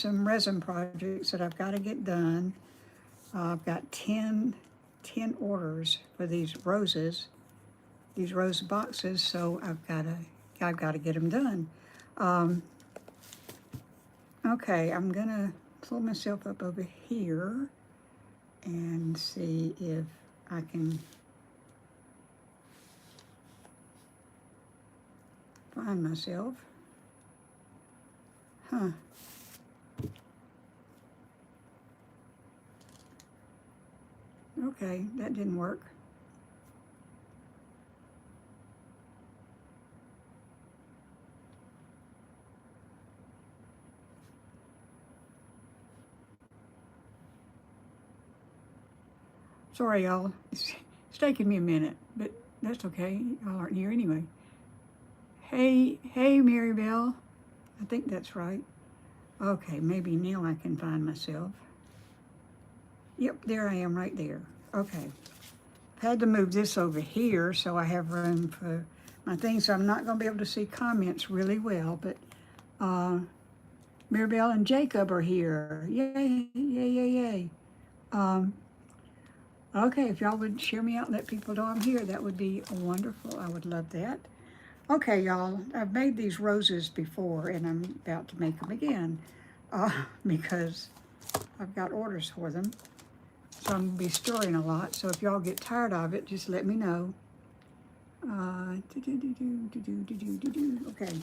some resin projects that I've got to get done. I've got 10 orders for these roses, these rose boxes, so I've got to get them done. Okay, I'm gonna pull myself up over here and see if I can find myself. Huh. Okay, that didn't work. Sorry, y'all. It's taking me a minute, but that's okay. Y'all aren't here anyway. Hey, Mary Bell. I think that's right. Okay, maybe now I can find myself. Yep, there I am right there. Okay. I've had to move this over here so I have room for my things, so I'm not going to be able to see comments really well, but Maribel and Jacob are here. Yay, yay, yay, yay. Okay, if y'all would share me out and let people know I'm here, that would be wonderful. I would love that. Okay, y'all, I've made these roses before, and I'm about to make them again because I've got orders for them. So I'm going to be stirring a lot, so if y'all get tired of it, just let me know. Okay,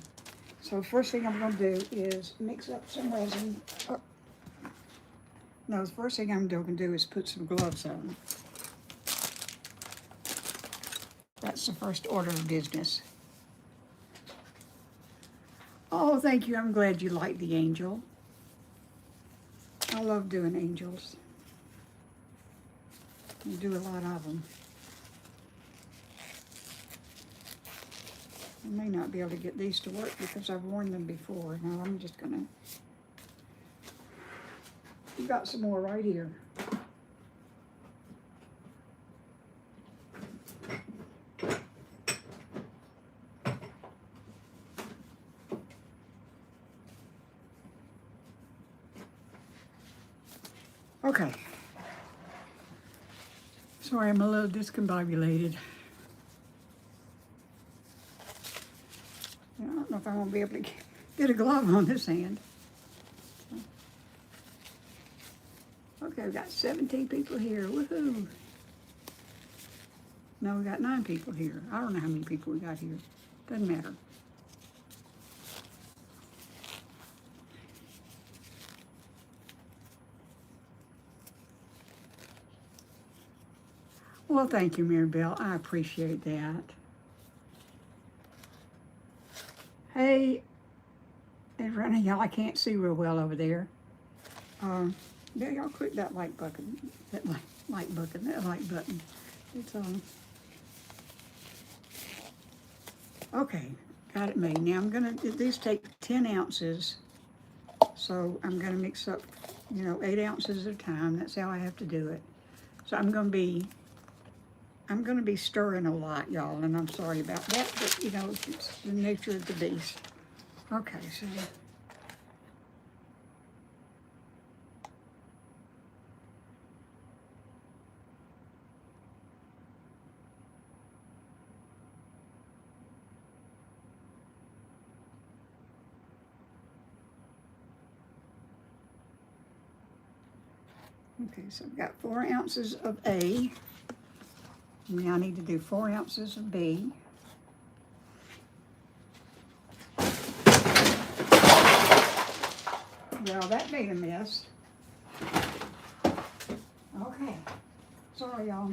so first thing I'm going to do is mix up some resin. Oh. No, the first thing I'm going to do is put some gloves on. That's the first order of business. Oh, thank you. I'm glad you like the angel. I love doing angels. I do a lot of them. I may not be able to get these to work because I've worn them before. Now I'm just gonna, we've got some more right here. Okay. Sorry, I'm a little discombobulated. I don't know if I'm gonna be able to get a glove on this hand. Okay, we've got 17 people here. Woohoo! No, we got 9 people here. I don't know how many people we got here. Doesn't matter. Well, thank you, Maribel. I appreciate that. Hey, everyone, y'all, I can't see real well over there. Yeah, y'all click that like button. That like button. It's on. Okay, got it made. Now I'm gonna, these take 10 ounces. So I'm gonna mix up, 8 ounces at a time. That's how I have to do it. So I'm gonna be stirring a lot, y'all, and I'm sorry about that, but it's the nature of the beast. Okay, so. Okay, so I've got 4 ounces of A. Now I need to do 4 ounces of B. Well, that made a mess. Okay, sorry y'all.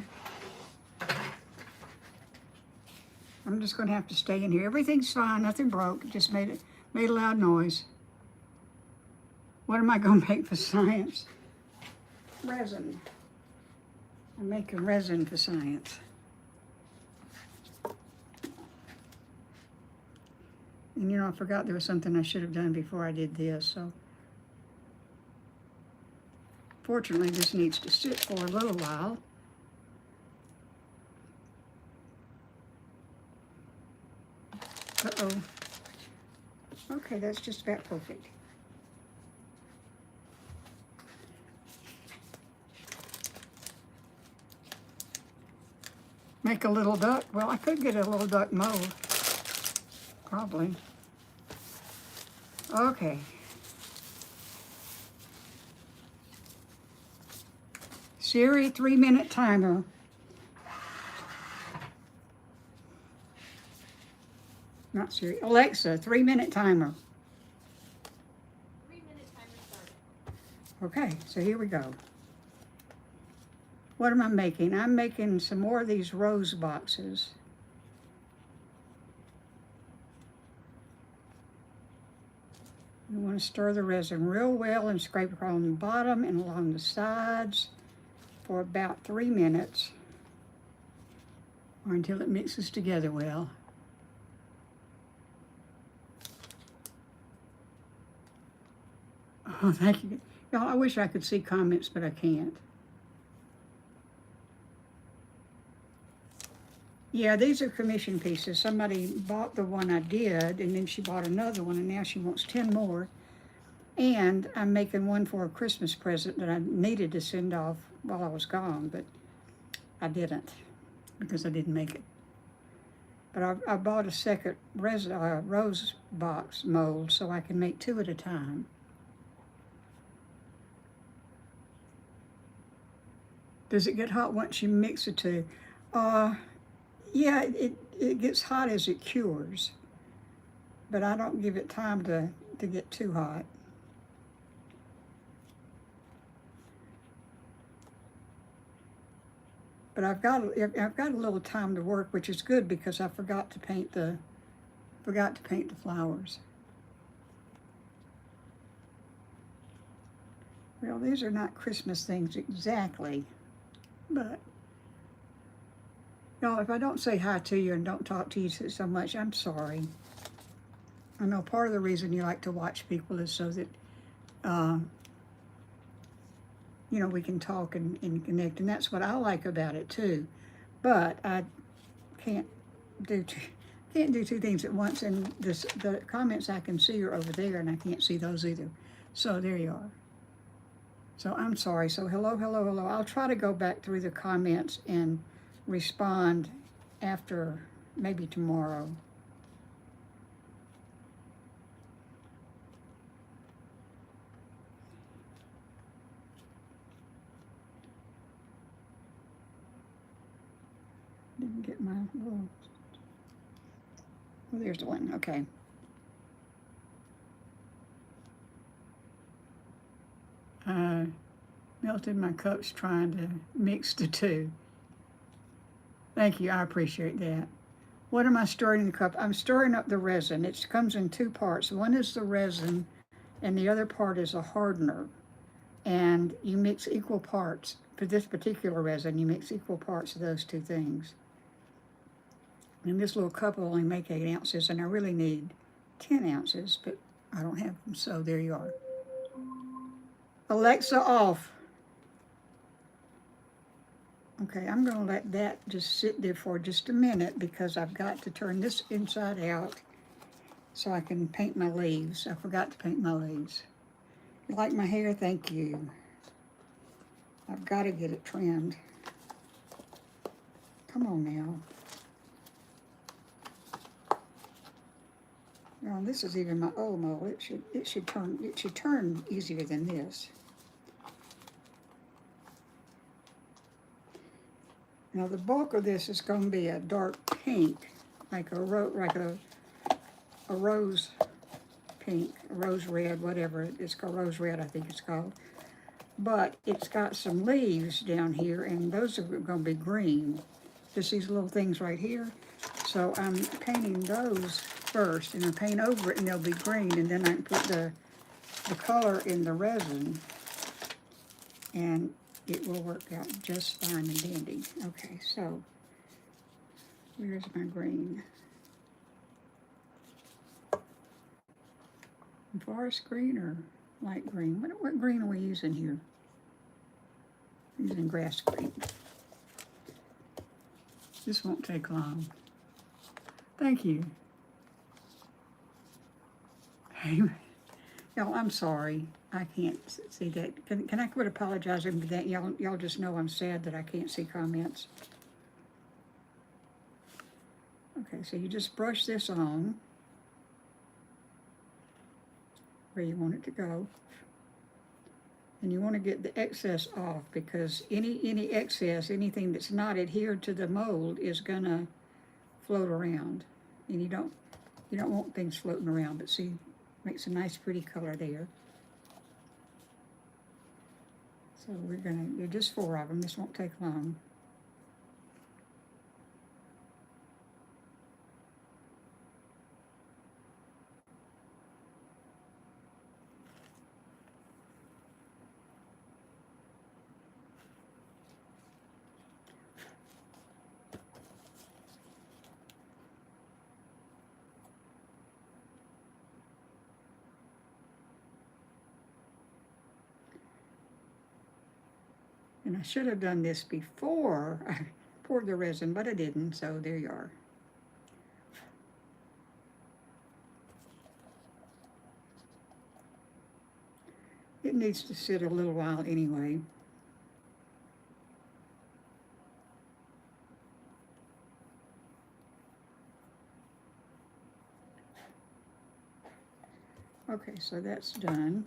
I'm just gonna have to stay in here. Everything's fine, nothing broke, just made a loud noise. What am I gonna make for science? Resin. I'm making resin for science. And I forgot there was something I should have done before I did this, so. Fortunately, this needs to sit for a little while. Uh-oh. Okay, that's just about perfect. Make a little duck. Well, I could get a little duck mold. Probably. Okay. Siri, 3-minute timer. Not Siri. Alexa, 3-minute timer. 3-minute timer started. Okay, so here we go. What am I making? I'm making some more of these rose boxes. You want to stir the resin real well and scrape it on the bottom and along the sides for about 3 minutes, or until it mixes together well. Oh, thank you. Y'all, I wish I could see comments, but I can't. Yeah, these are commission pieces. Somebody bought the one I did, and then she bought another one, and now she wants 10 more. And I'm making one for a Christmas present that I needed to send off while I was gone, but I didn't because I didn't make it. But I bought a second rose box mold so I can make 2 at a time. Does it get hot once you mix the 2? Yeah, it gets hot as it cures, but I don't give it time to get too hot. But I've got a little time to work, which is good because I forgot to paint the flowers. Well, these are not Christmas things exactly, but y'all, if I don't say hi to you and don't talk to you so much, I'm sorry. I know part of the reason you like to watch people is so that you know, we can talk and connect, and that's what I like about it too. But I can't do two things at once, and the comments I can see are over there, and I can't see those either. So there you are. So I'm sorry. So hello, hello, hello. I'll try to go back through the comments and respond after, maybe tomorrow. Didn't get my little, oh, there's the one, okay. I melted my cups trying to mix the 2. Thank you, I appreciate that. What am I stirring in the cup? I'm stirring up the resin. It comes in 2 parts. One is the resin, and the other part is a hardener. And you mix equal parts. For this particular resin, you mix equal parts of those 2 things. And this little cup will only make 8 ounces, and I really need 10 ounces, but I don't have them, so there you are. Alexa off. Okay, I'm going to let that just sit there for just a minute because I've got to turn this inside out so I can paint my leaves. I forgot to paint my leaves. You like my hair? Thank you. I've got to get it trimmed. Come on now. Well, this is even my old mold. It should turn easier than this. Now the bulk of this is going to be a dark pink, like a rose pink, a rose red, whatever it's called, rose red I think it's called. But it's got some leaves down here, and those are going to be green. Just these little things right here. So I'm painting those first, and I paint over it, and they'll be green, and then I can put the color in the resin, and it will work out just fine and dandy. Okay, so where's my green? Forest green or light green? What green are we using here? I'm using grass green. This won't take long. Thank you. Hey, y'all, I'm sorry. I can't see that. Can I quit apologizing for that? Y'all just know I'm sad that I can't see comments. Okay, so you just brush this on where you want it to go. And you want to get the excess off, because any excess, anything that's not adhered to the mold is gonna float around. And you don't want things floating around, but see, makes a nice pretty color there. So we're gonna do just 4 of them. This won't take long. And I should have done this before I poured the resin, but I didn't, so there you are. It needs to sit a little while anyway. Okay, so that's done.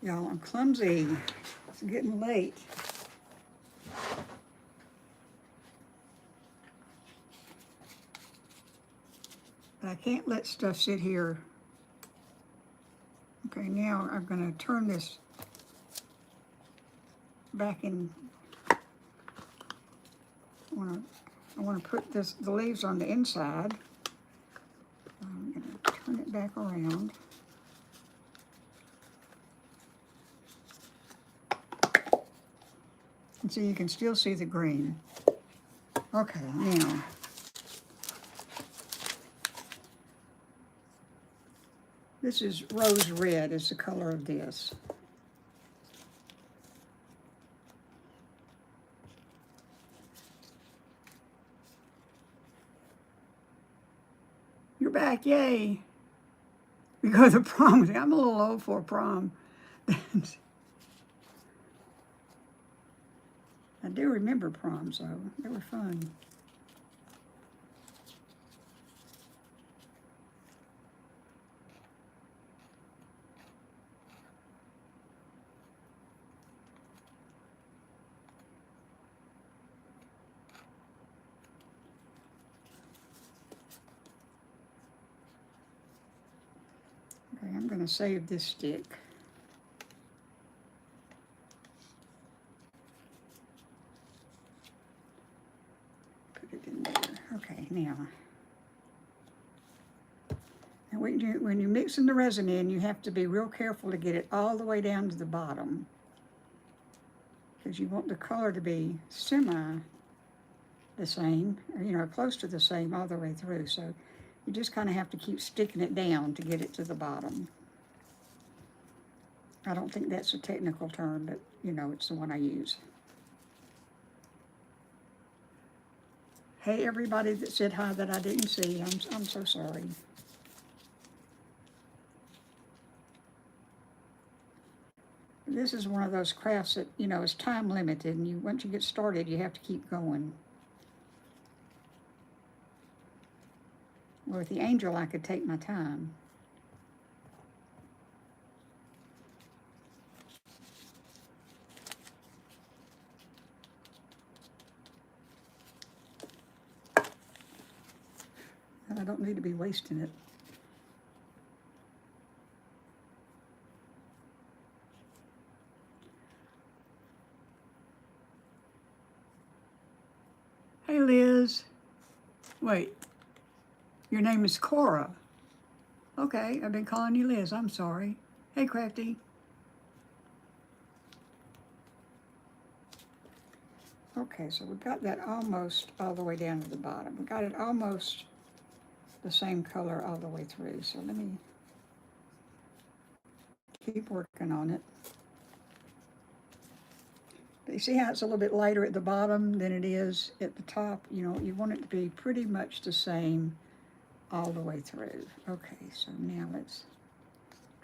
Y'all, I'm clumsy. It's getting late. But I can't let stuff sit here. Okay, now I'm going to turn this back in. I want to put the leaves on the inside. I'm going to turn it back around. And so you can still see the green. Okay, now. This is rose red is the color of this. You're back, yay. We go to prom. I'm a little old for prom. I do remember proms, though. They were fun. Okay, I'm going to save this stick. Put it in there. Okay, now. And when you're mixing the resin in, you have to be real careful to get it all the way down to the bottom, because you want the color to be semi the same, or, you know, close to the same all the way through. So you just kind of have to keep sticking it down to get it to the bottom. I don't think that's a technical term, but, you know, it's the one I use. Hey, everybody that said hi that I didn't see, I'm so sorry. This is one of those crafts that, you know, is time limited, and once you get started, you have to keep going. Well, with the angel, I could take my time. And I don't need to be wasting it. Hey, Liz. Wait, your name is Cora. Okay, I've been calling you Liz. I'm sorry. Hey, Crafty. Okay, so we've got that almost all the way down to the bottom. We got it almost the same color all the way through. So let me keep working on it. But you see how it's a little bit lighter at the bottom than it is at the top? You know, you want it to be pretty much the same all the way through. Okay, so now let's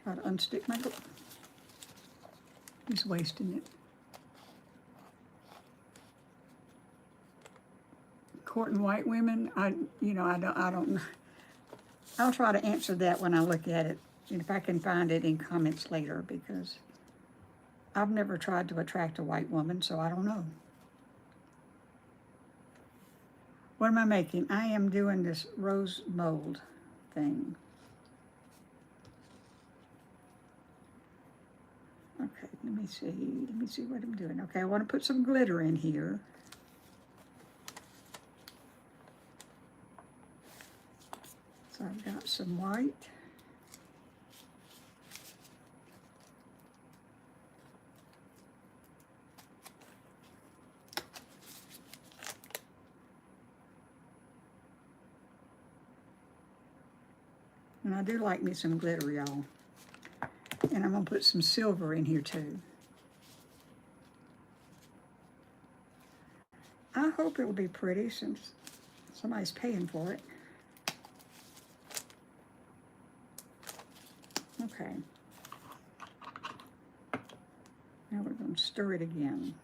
try to unstick my glue. Just wasting it. courting white women, I don't, I'll try to answer that when I look at it, and if I can find it in comments later, because I've never tried to attract a white woman, so I don't know. What am I making? I am doing this rose mold thing. Okay, let me see what I'm doing. Okay, I want to put some glitter in here. So I've got some white. And I do like me some glitter, y'all. And I'm gonna put some silver in here too. I hope it'll be pretty since somebody's paying for it. Okay. Now we're going to stir it again,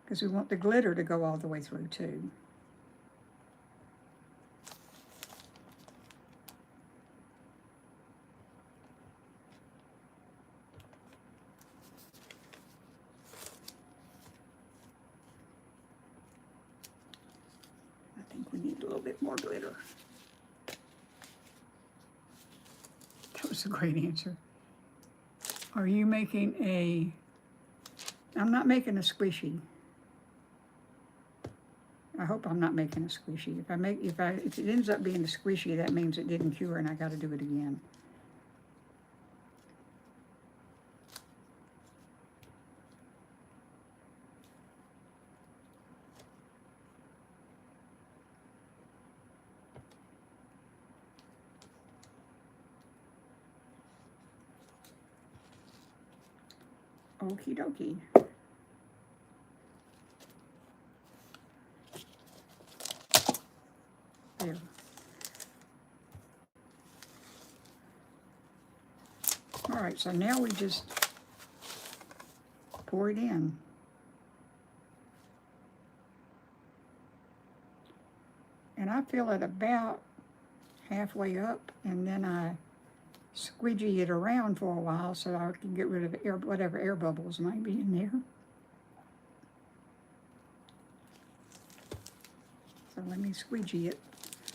because we want the glitter to go all the way through too. I think we need a little bit more glitter. That was a great answer. Are you making a... I'm not making a squishy. I hope I'm not making a squishy. If it ends up being a squishy, that means it didn't cure and I got to do it again. Okie dokie. There. All right, so now we just pour it in. And I fill it about halfway up, and then I squeegee it around for a while so I can get rid of air, whatever air bubbles might be in there. So let me squeegee it.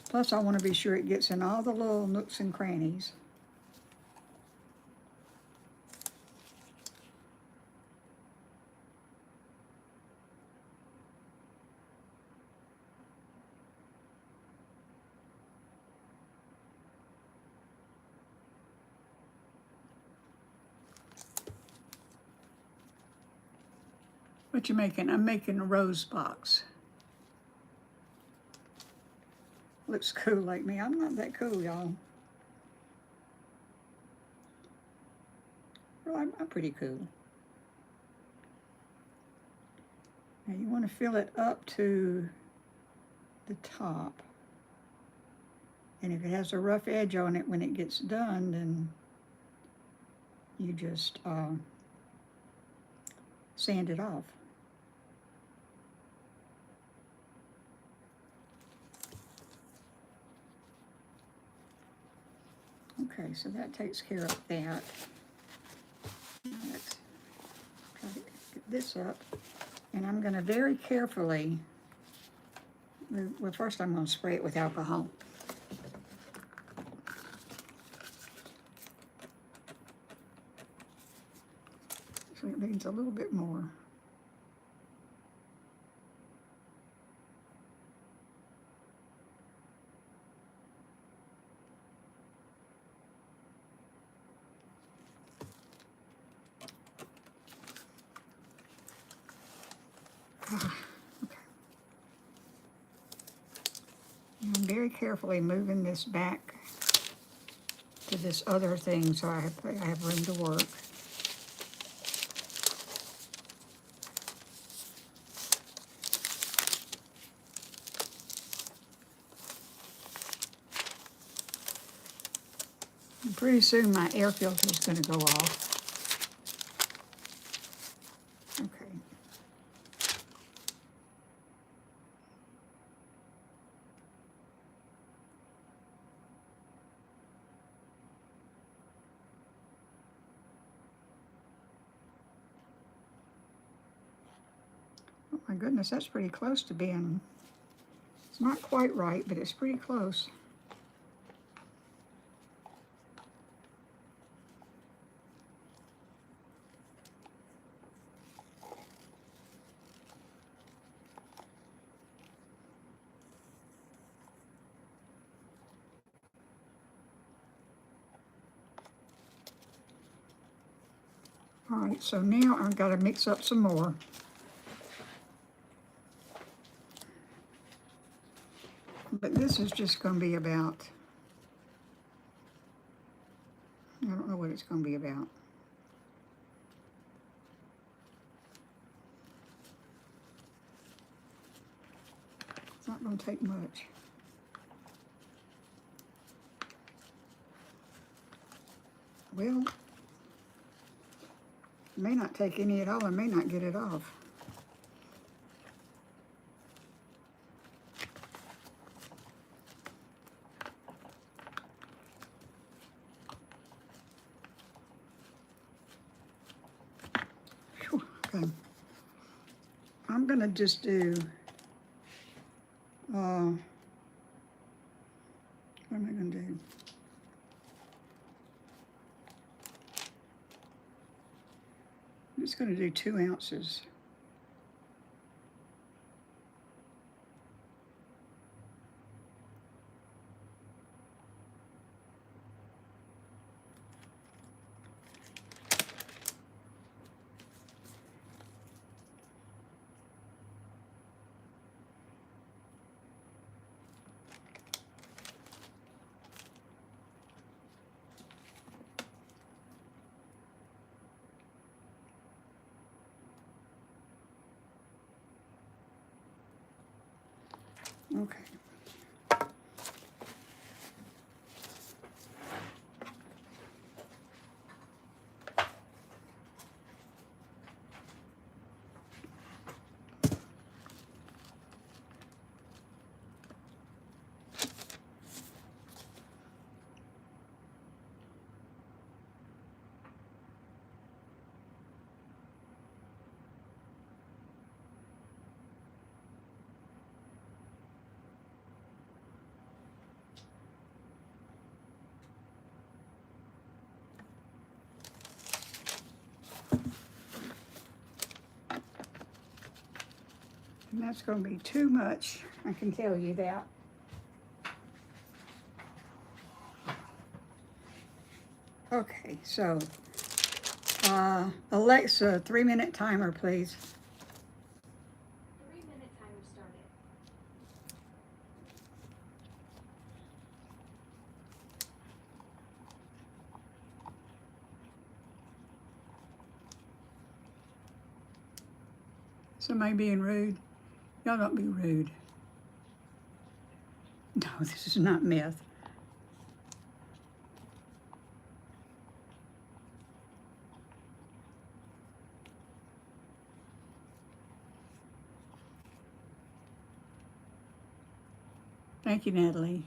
Plus I want to be sure it gets in all the little nooks and crannies. What you making? I'm making a rose box. Looks cool like me. I'm not that cool, y'all. Well, I'm pretty cool. Now you want to fill it up to the top. And if it has a rough edge on it when it gets done, then you just sand it off. Okay, so that takes care of that. Now let's try to get this up. And I'm going to very carefully, well, first I'm going to spray it with alcohol. So it needs a little bit more. Okay. And I'm very carefully moving this back to this other thing so I have room to work. And pretty soon my air filter is going to go off. Okay. My goodness, that's pretty close to being, it's not quite right, but it's pretty close. All right, so now I've got to mix up some more. But this is just going to be about, I don't know what it's going to be about. It's not going to take much. Well, it may not take any at all. I may not get it off. Whew, okay. I'm going to just do, what am I going to do? I'm just going to do 2 ounces. Okay. And that's going to be too much, I can tell you that. Okay, so Alexa, 3-minute timer, please. 3-minute timer started. Somebody being rude? Y'all don't be rude. No, this is not meth. Thank you, Natalie.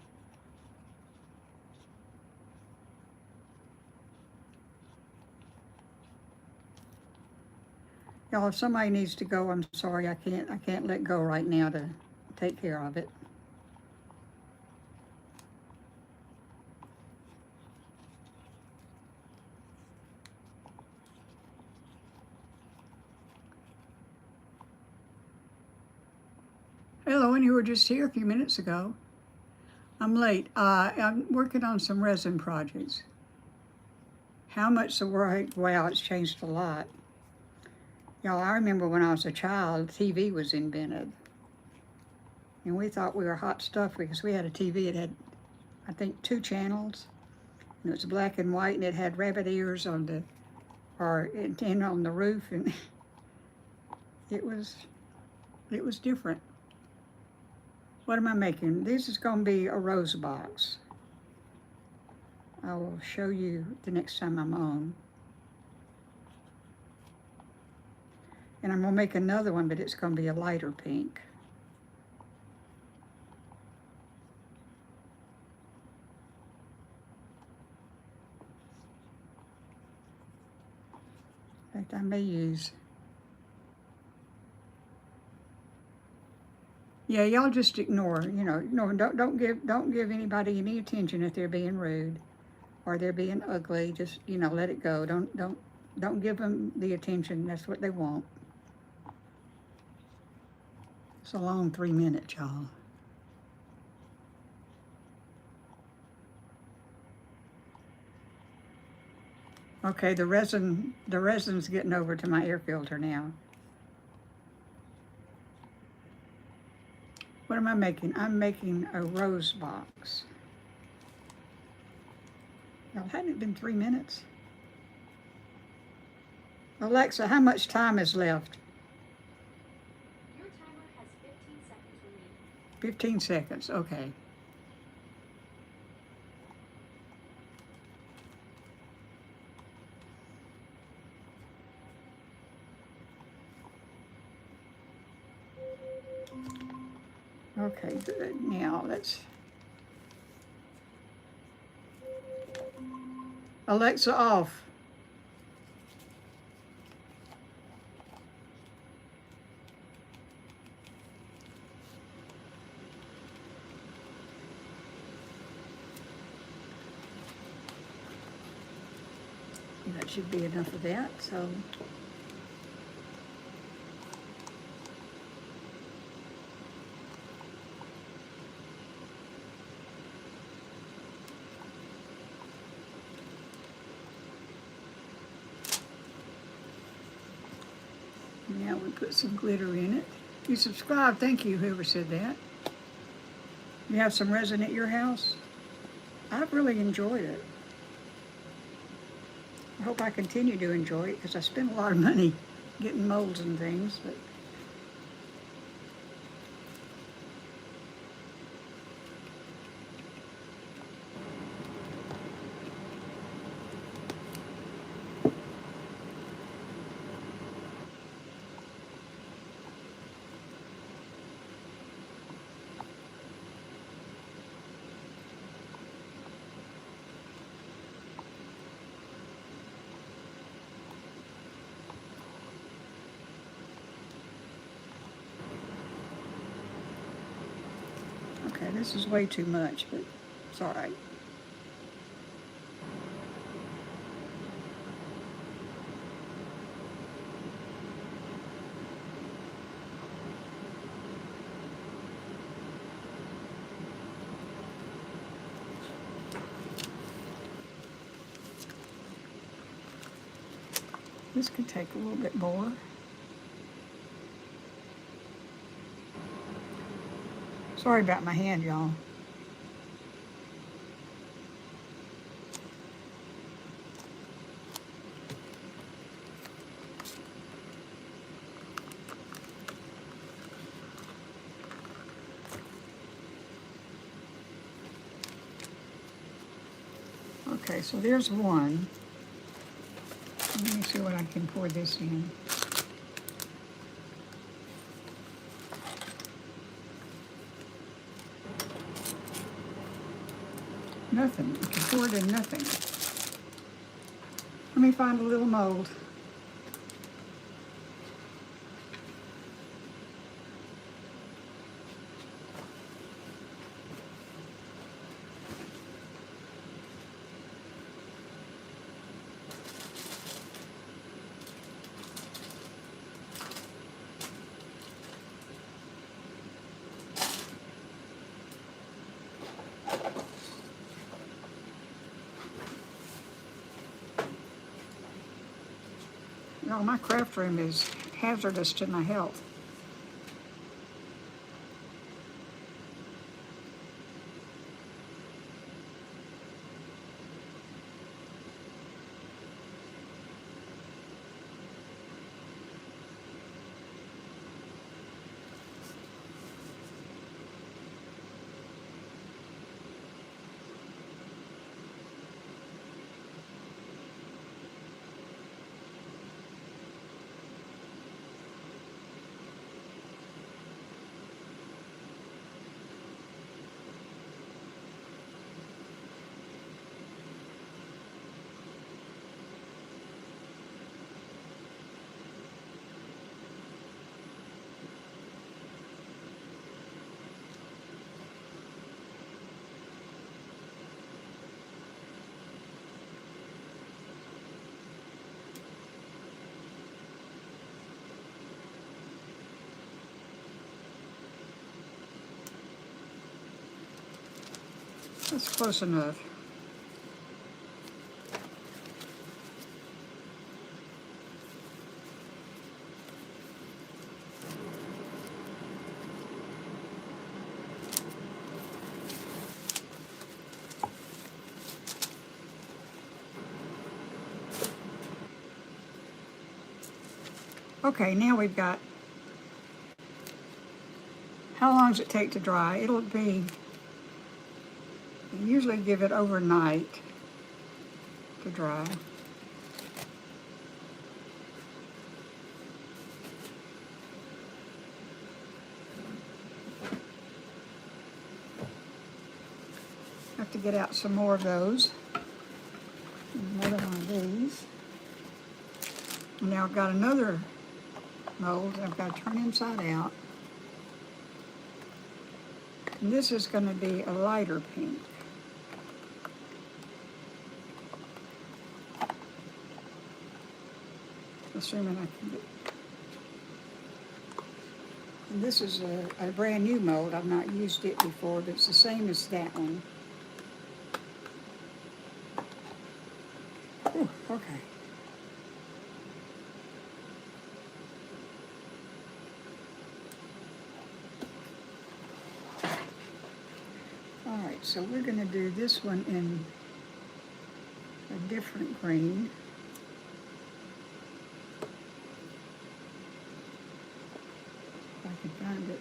Y'all, if somebody needs to go, I'm sorry, I can't let go right now to take care of it. Hello, and you were just here a few minutes ago. I'm late. I'm working on some resin projects. How much the world, wow, it's changed a lot. Y'all, I remember when I was a child, TV was invented. And we thought we were hot stuff because we had a TV. It had, I think, 2 channels. And it was black and white, and it had rabbit ears on the, or antenna on the roof. And it was different. What am I making? This is going to be a rose box. I will show you the next time I'm on. And I'm going to make another one, but it's going to be a lighter pink. In fact, I may use Yeah, y'all just ignore. No, don't give anybody any attention if they're being rude or they're being ugly. Just let it go. Don't give them the attention. That's what they want. It's a long 3 minutes, y'all. Okay, the resin's getting over to my air filter now. What am I making? I'm making a rose box. Well, hadn't it been 3 minutes? Alexa, how much time is left? Your timer has 15 seconds remaining. 15 seconds, okay. Okay, good. Now let's... Alexa, off. That should be enough of that, so... Now we put some glitter in it. You subscribe, thank you, whoever said that. You have some resin at your house? I've really enjoyed it. I hope I continue to enjoy it because I spend a lot of money getting molds and things, but okay, this is way too much, but it's all right. This could take a little bit more. Sorry about my hand, y'all. Okay, so there's one. Let me see what I can pour this in. Nothing. You can pour it in nothing. Let me find a little mold. No, my craft room is hazardous to my health. That's close enough. Okay, now we've got, how long does it take to dry? It'll be, I usually give it overnight to dry. Have to get out some more of those. Another one of these. Now I've got another mold I've got to turn inside out. And this is going to be a lighter pink. Assuming I can get. And this is a brand new mold. I've not used it before, but it's the same as that one. Ooh, okay. All right, so we're going to do this one in a different green. If I can find it.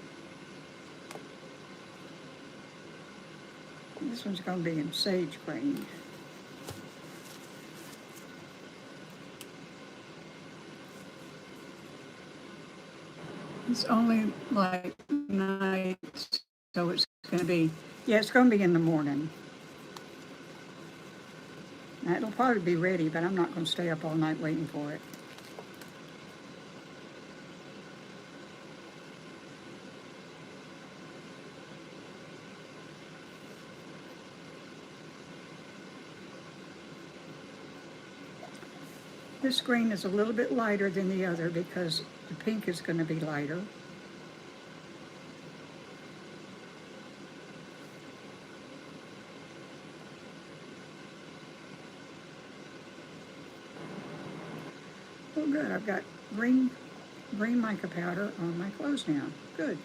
This one's going to be in sage green. It's only like night, so it's going to be, yeah, it's going to be in the morning. Now, it'll probably be ready, but I'm not going to stay up all night waiting for it. This green is a little bit lighter than the other because the pink is going to be lighter. Oh good, I've got green mica powder on my clothes now. Good.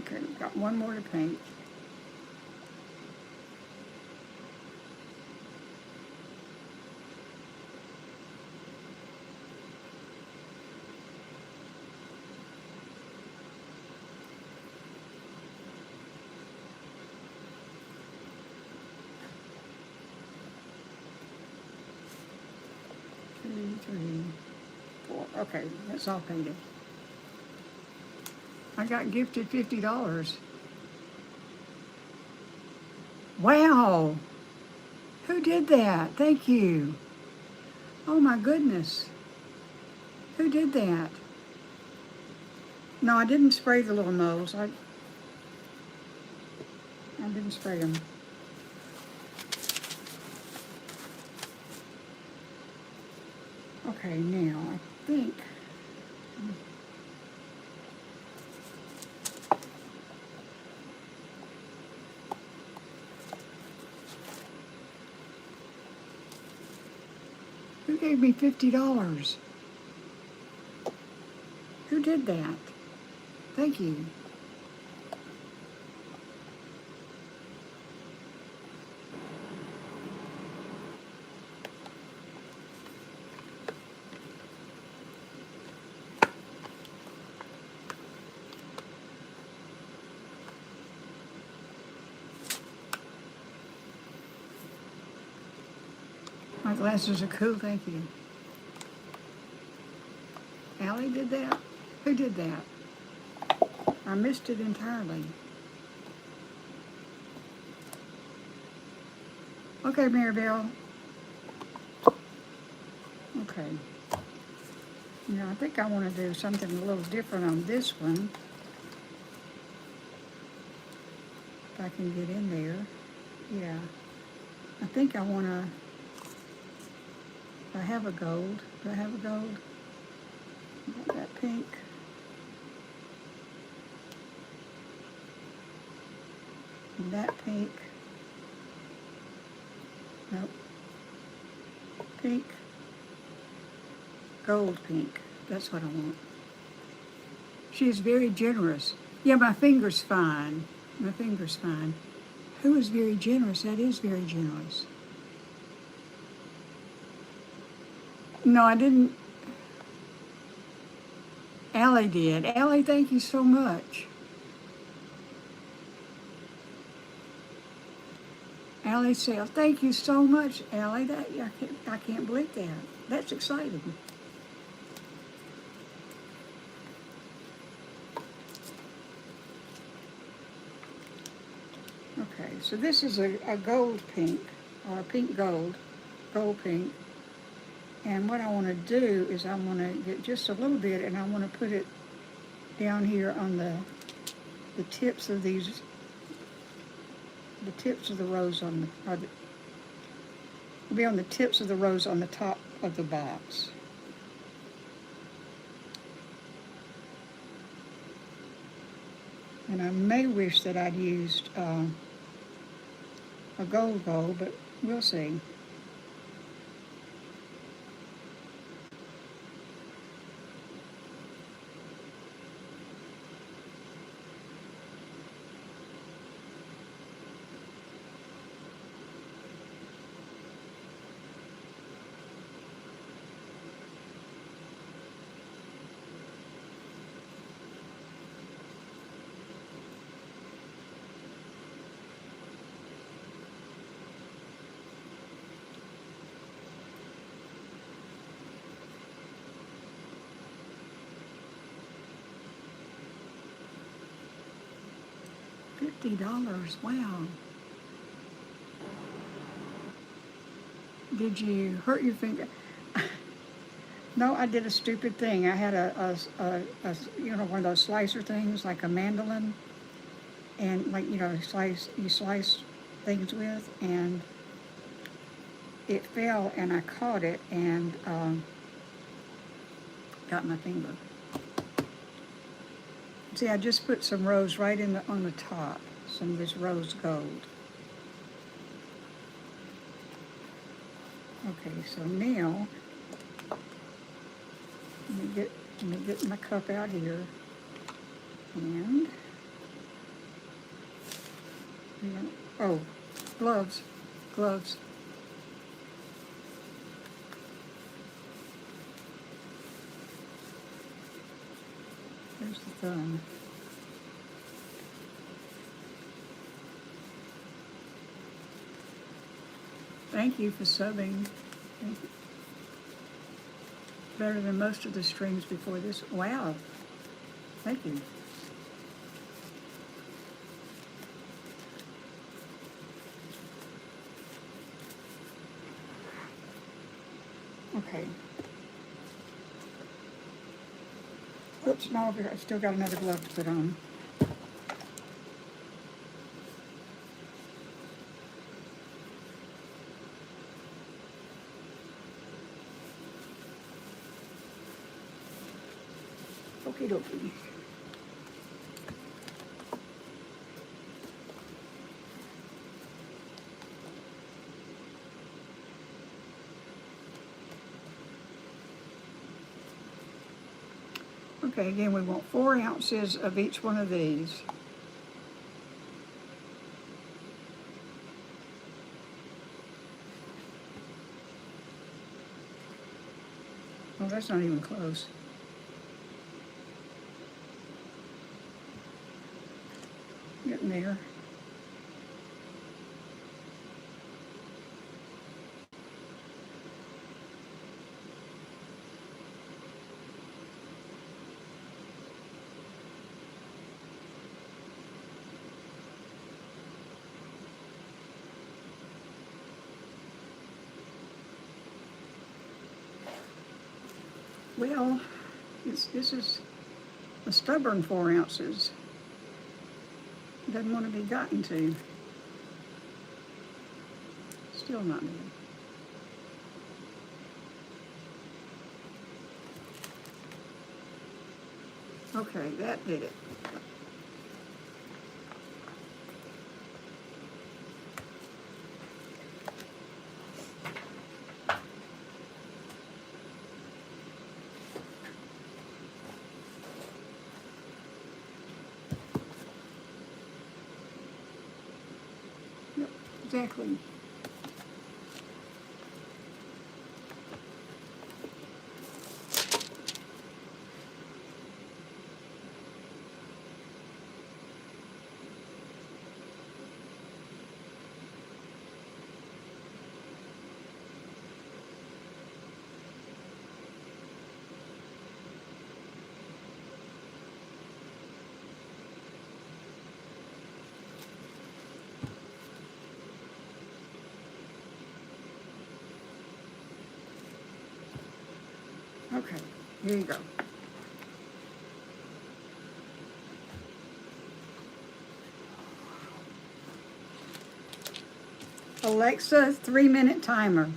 Okay, we've got one more to paint. Two, three, four. Okay, that's all painted. I got gifted $50. Wow! Who did that? Thank you. Oh my goodness. Who did that? No, I didn't spray the little nose. I didn't spray them. Okay, now I think who gave me $50? Who did that? Thank you. My glasses are cool, thank you. Allie did that? Who did that? I missed it entirely. Okay, Maribel. Okay. Now I think I want to do something a little different on this one. If I can get in there. Yeah. I think I want to, I have a gold. Do I have a gold? Got that pink. And that pink. Nope. Pink. Gold pink. That's what I want. She is very generous. Yeah, my finger's fine. My finger's fine. Who is very generous? That is very generous. No, I didn't. Allie did. Allie, thank you so much. Allie said, thank you so much, Allie. That I can't believe that. That's exciting. Okay, so this is a gold pink, or a pink gold, gold pink. And what I want to do is I want to get just a little bit, and I want to put it down here on the tips of these, the tips of the rose on the, or the, it'll be on the tips of the rose on the top of the box. And I may wish that I'd used a gold, but we'll see. $50, wow. Did you hurt your finger? No, I did a stupid thing. I had one of those slicer things, like a mandolin, and like, you slice things with, and it fell, and I caught it, and got my finger. See, I just put some rose right on the top, some of this rose gold. Okay, so now, let me get my cup out here, and, oh, gloves. There's the thumb. Thank you for subbing. Thank you. Better than most of the streams before this. Wow. Thank you. Okay. Oops, no, I still got another glove to put on. Okie dokie. Okay, again, we want 4 ounces of each one of these. Oh, that's not even close. Getting there. Well, this is a stubborn 4 ounces. Doesn't want to be gotten to. Still not good. Okay, that did it. Yep, exactly. Okay, here you go. Alexa, 3-minute timer.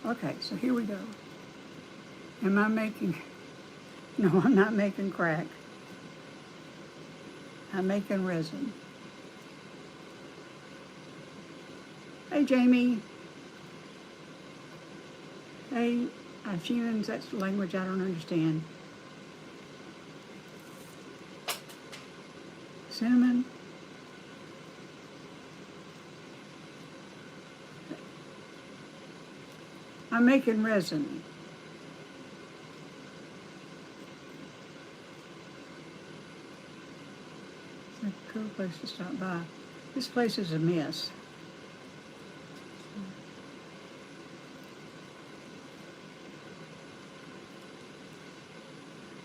Okay, so here we go. Am I making, no, I'm not making crack. I'm making resin. Hey, Jamie. Hey, humans, that's language I don't understand. Cinnamon. I'm making resin. It's a cool place to stop by. This place is a mess.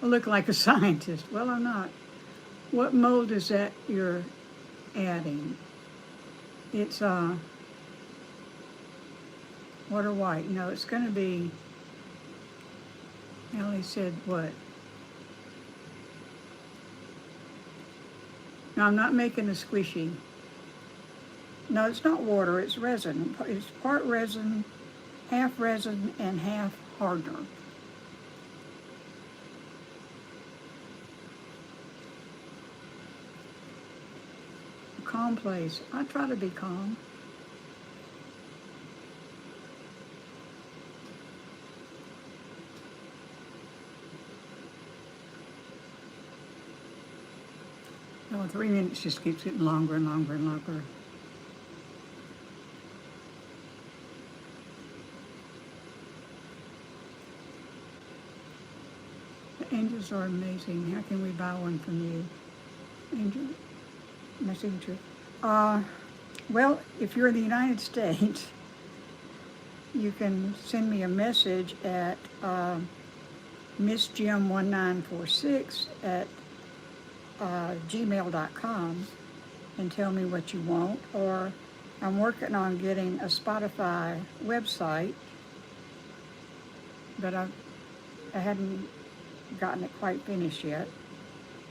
I look like a scientist. Well, I'm not. What mold is that you're adding? It's water white. No, it's going to be, Ellie said what? No, I'm not making a squishy. No, it's not water, it's resin. It's part resin, and half hardener. Calm place. I try to be calm. Oh, 3 minutes just keeps getting longer and longer and longer. The angels are amazing. How can we buy one from you? Angel, my signature. Well, if you're in the United States, you can send me a message at MissJim1946 at gmail.com and tell me what you want. Or I'm working on getting a Spotify website, but I hadn't gotten it quite finished yet,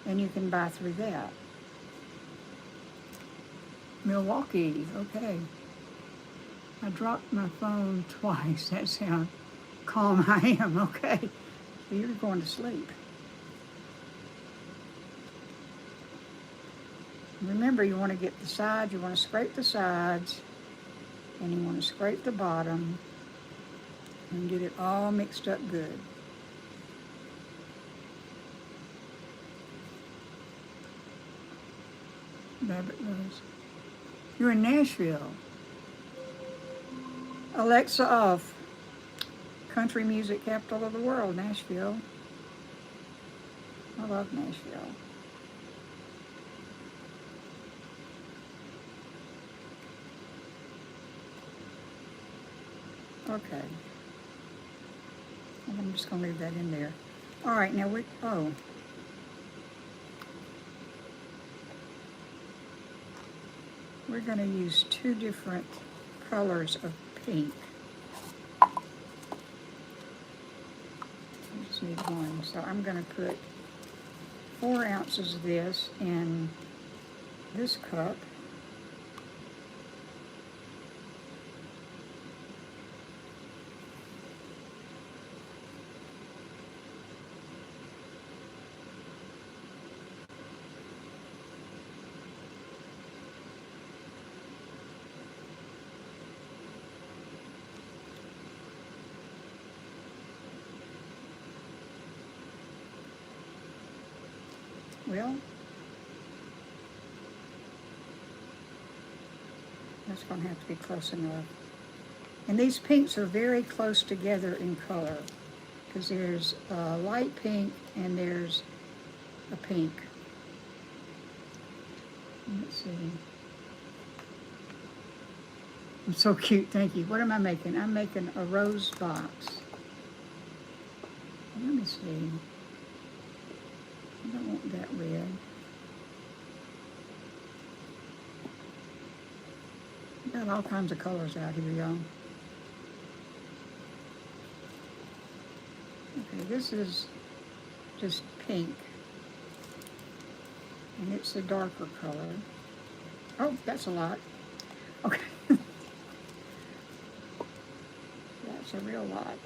and you can buy through that. Milwaukee, okay. I dropped my phone twice. That's how calm I am, okay. So you're going to sleep. Remember, you want to get the sides, you want to scrape the sides, and you want to scrape the bottom, and get it all mixed up good. Rabbit Rose. You're in Nashville. Alexa off. Country music capital of the world, Nashville. I love Nashville. Okay. I'm just going to leave that in there. All right, now we're going to use 2 different colors of pink. just need one. So I'm going to put 4 ounces of this in this cup. Well, that's going to have to be close enough. And these pinks are very close together in color, because there's a light pink and there's a pink. Let's see. I'm so cute, thank you. What am I making? I'm making a rose box. Let me see. I don't want that red. Got all kinds of colors out here, y'all. Okay, this is just pink. And it's a darker color. Oh, that's a lot. Okay. That's a real lot.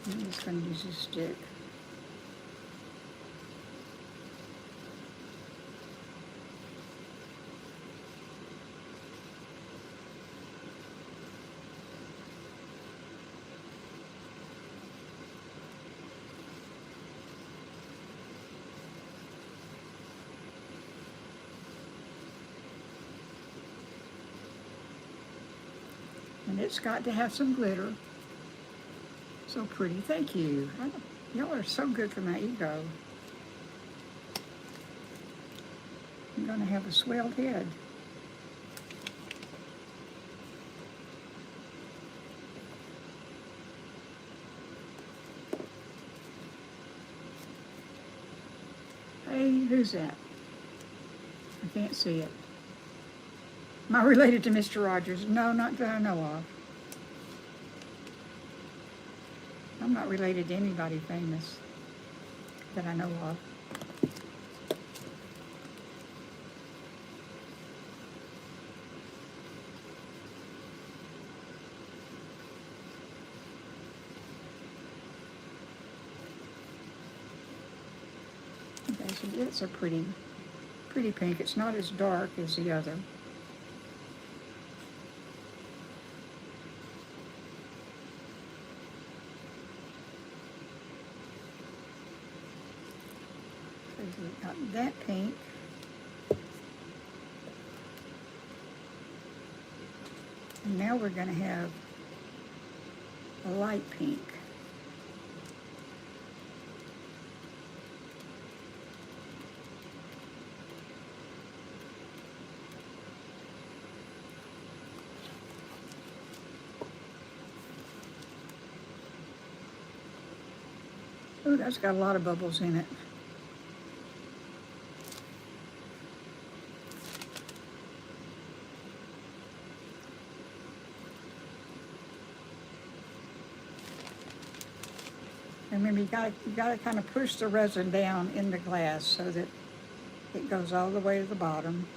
I'm just going to use a stick. And it's got to have some glitter. So pretty. Thank you. Y'all are so good for my ego. I'm going to have a swelled head. Hey, who's that? I can't see it. Am I related to Mr. Rogers? No, not that I know of. I'm not related to anybody famous that I know of. Okay, so it's a pretty pink. It's not as dark as the other. We've got that pink. And now we're going to have a light pink. Oh, that's got a lot of bubbles in it. Remember, you gotta kind of push the resin down in the glass so that it goes all the way to the bottom.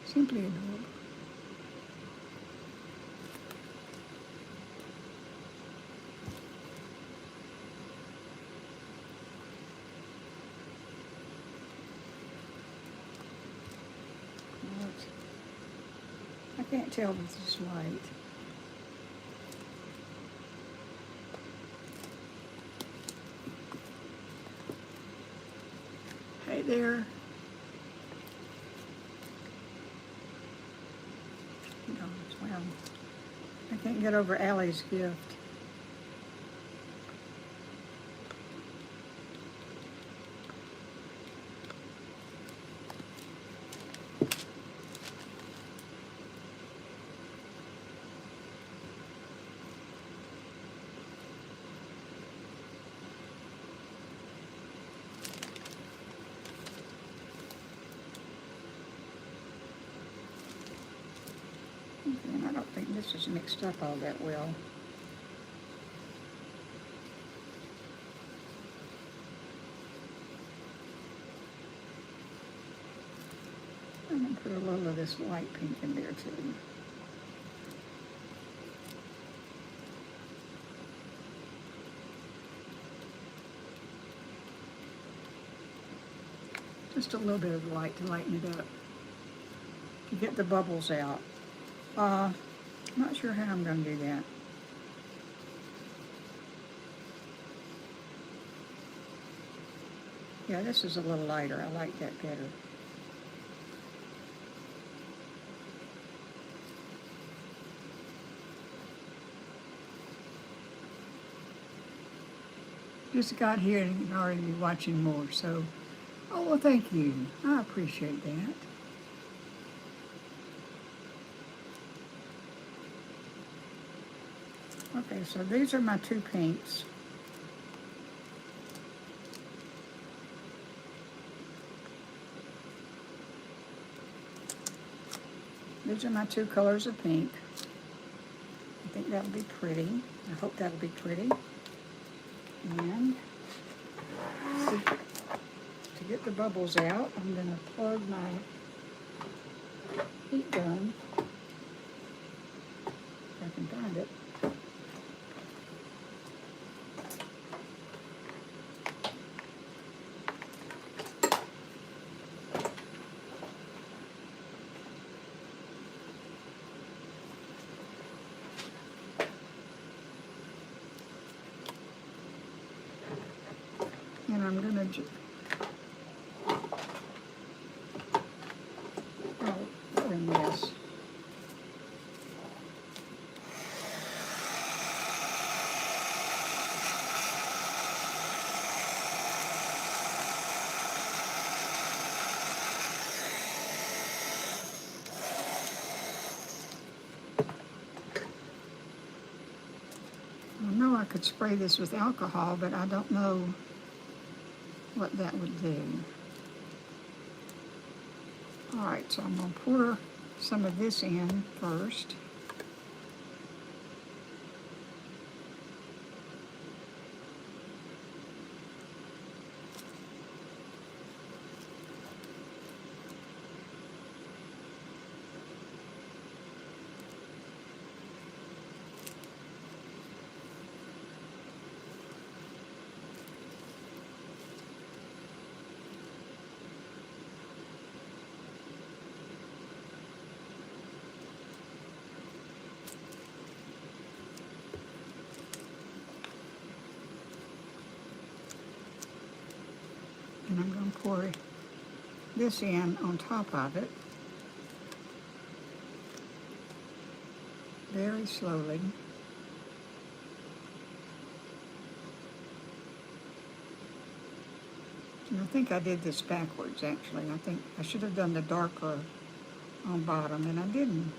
Simply adorable. I can't tell with this light. Hey there. Well, I can't get over Allie's gift. don't think this is mixed up all that well. I'm going to put a little of this light pink in there too. Just a little bit of light to lighten it up, to get the bubbles out. Not sure how I'm going to do that. Yeah, this is a little lighter. I like that better. Just got here and already be watching more, so, oh, well, thank you. I appreciate that. Okay, so these are my two pinks. These are my two colors of pink. I think that'll be pretty. I hope that'll be pretty. And to get the bubbles out, I'm going to plug my heat gun, if I can find it. And I'm going to, oh, what a mess. I know I could spray this with alcohol, but I don't know what that would do. All right, so I'm going to pour some of this in first. And I'm going to pour this in on top of it, very slowly. And I think I did this backwards, actually. I think I should have done the darker on bottom, and I didn't.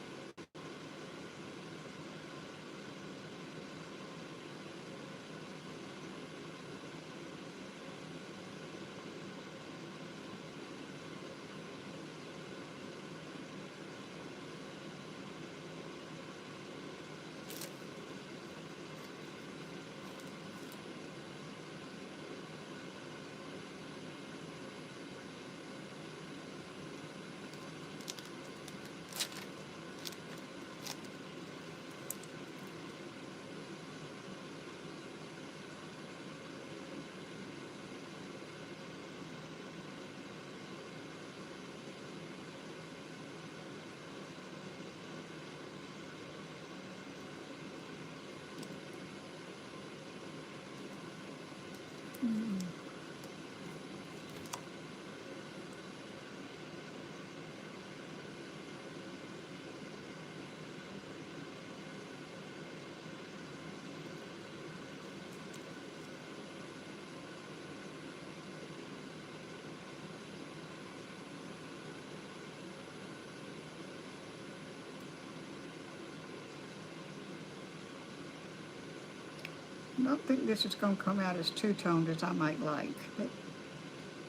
I don't think this is going to come out as two-toned as I might like, but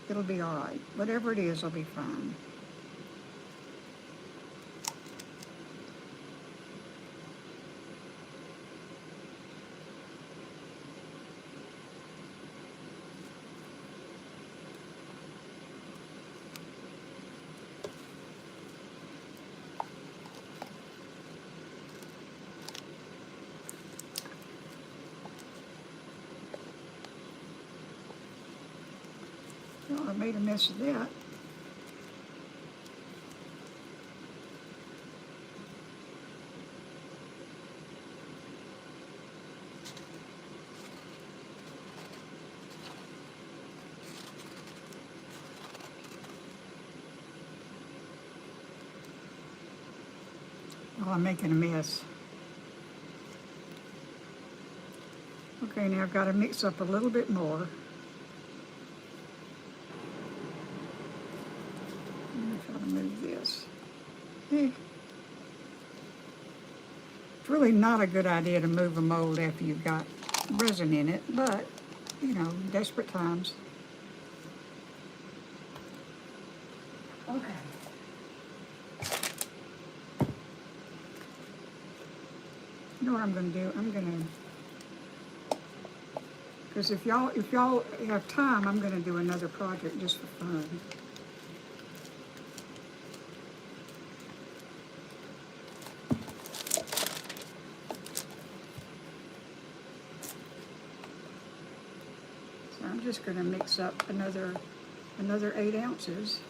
it'll be all right. Whatever it is, will be fine. made a mess of that. Oh, I'm making a mess. Okay, now I've got to mix up a little bit more. I'm going to try to move this. It's really not a good idea to move a mold after you've got resin in it, but, you know, desperate times. Okay. You know what I'm going to do? I'm going to, because if y'all have time, I'm going to do another project just for fun. So I'm just going to mix up another 8 ounces.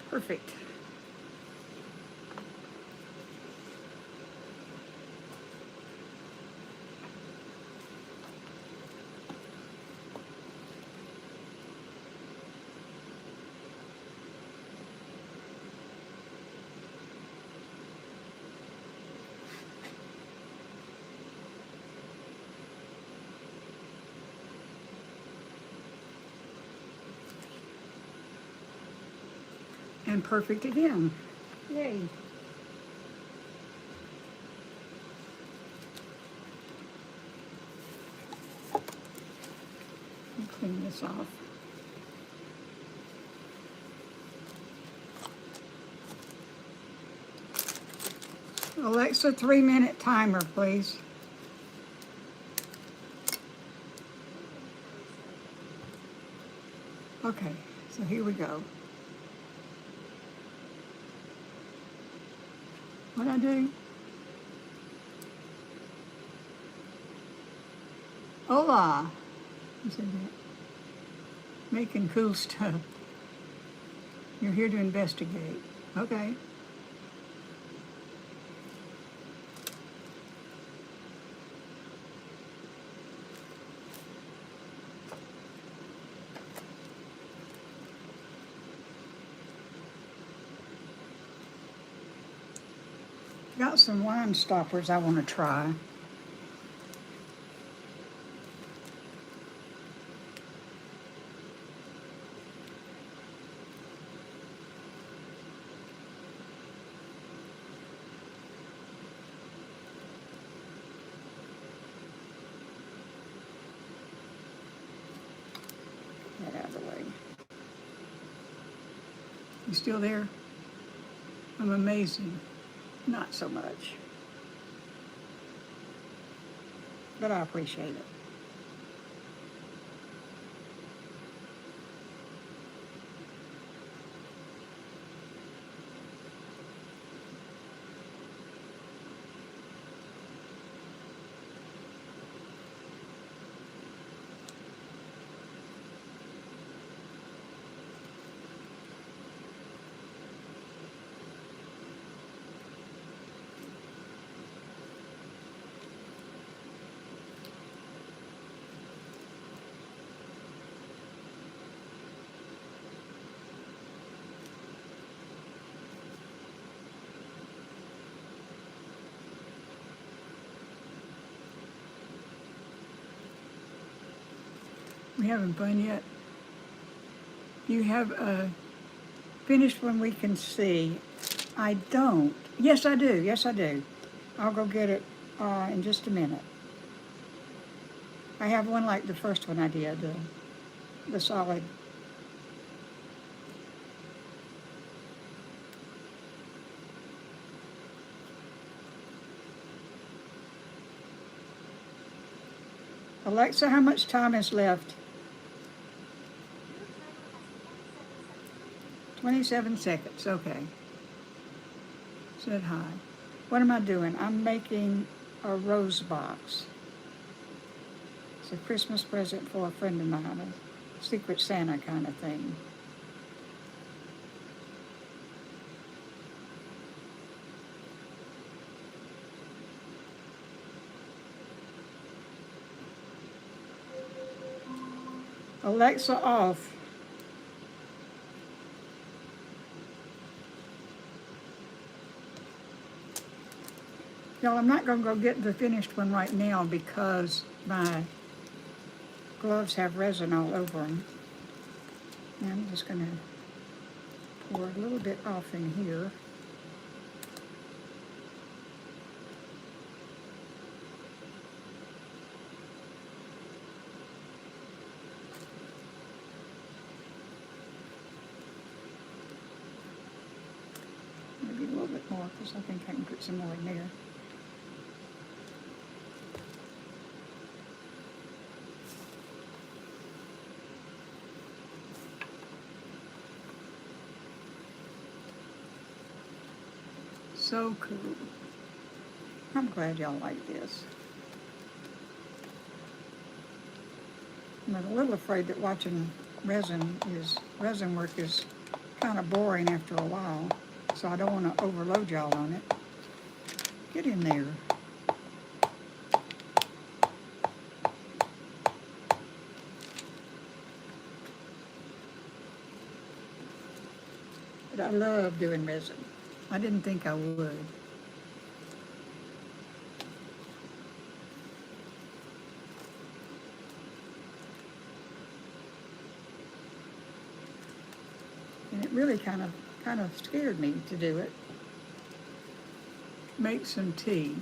Perfect. And perfect again. Yay. Clean this off. Alexa, 3-minute timer, please. Okay, so here we go. What'd I do? Hola. Who said that? Making cool stuff. You're here to investigate. Okay. Got some wine stoppers I want to try. Get that out of the way. You still there? I'm amazing. Not so much. But I appreciate it. We having fun yet? You have finished when we can see. I don't. Yes, I do. Yes, I do. I'll go get it in just a minute. I have one like the first one I did, the solid. Alexa, how much time is left? Your timer has 27 seconds, okay. Said hi. What am I doing? I'm making a rose box. It's a Christmas present for a friend of mine, a Secret Santa kind of thing. Alexa off. Y'all, I'm not going to go get the finished one right now because my gloves have resin all over them. And I'm just going to pour a little bit off in here. Maybe a little bit more because I think I can put some more in there. So cool. I'm glad y'all like this. I'm a little afraid that watching resin work is kind of boring after a while, so I don't want to overload y'all on it. Get in there. But I love doing resin. I didn't think I would. And it really kind of scared me to do it. Make some tea.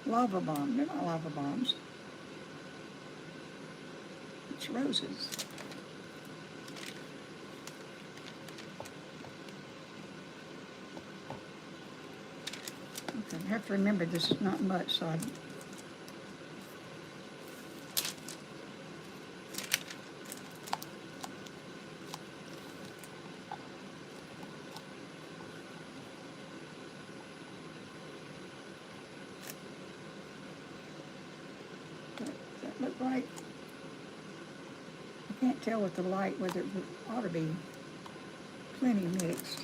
Lava bomb. They're not lava bombs. It's roses. Okay, I have to remember this is not much, so I does that look right? I can't tell with the light whether it ought to be plenty mixed.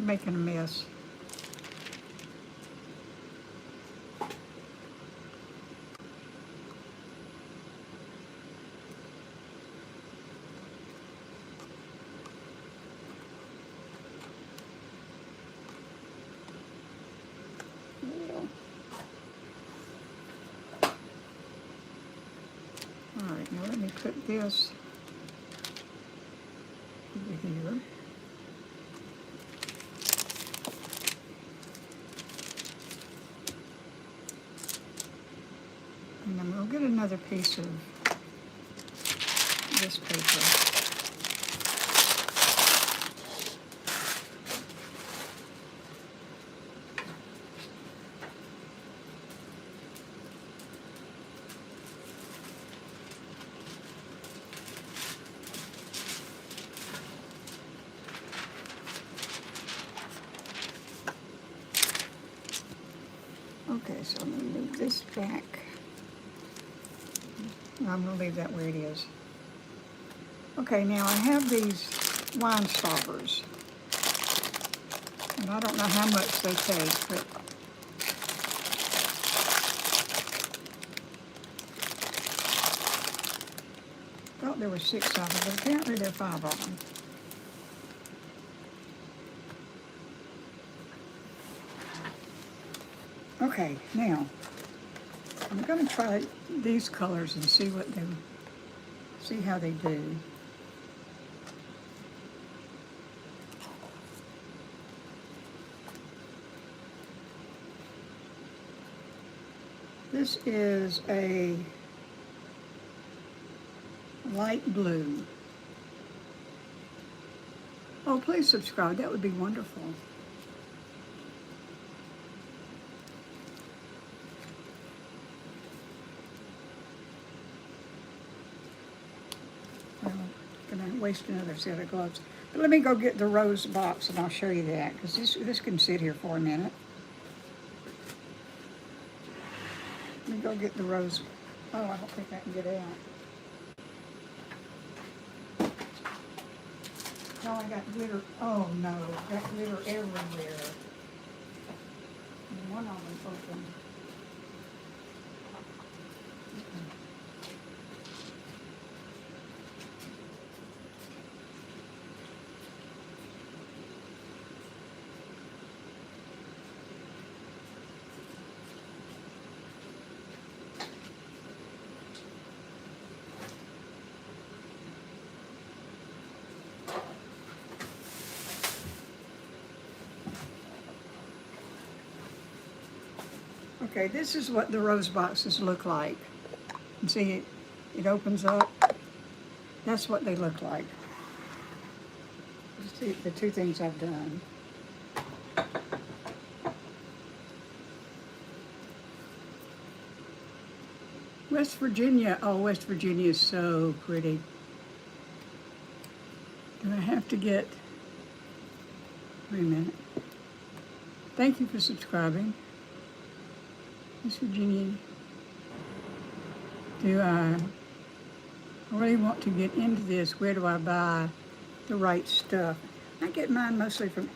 I'm making a mess. All right, now let me put this over here. And then we'll get another piece of this paper. Okay, so I'm going to move this back. I'm going to leave that where it is. Okay, now I have these wine stoppers. And I don't know how much they take, but I thought there were 6 of them, but apparently there are 5 of them. Okay, now I'm going to try these colors and see how they do. This is a light blue. Oh, please subscribe. That would be wonderful. Well, I'm going to waste another set of gloves. But let me go get the rose box and I'll show you that, because this can sit here for a minute. Let me go get the rose. Oh, I don't think I can get out. Oh, I got glitter. Oh no, got glitter everywhere. And one of them open. Okay, this is what the rose boxes look like. You see it opens up. That's what they look like. Just the 2 things I've done. West Virginia, oh, West Virginia is so pretty. Do I have to get, wait a minute. Thank you for subscribing. West Virginia, do I really want to get into this? Where do I buy the right stuff? I get mine mostly from,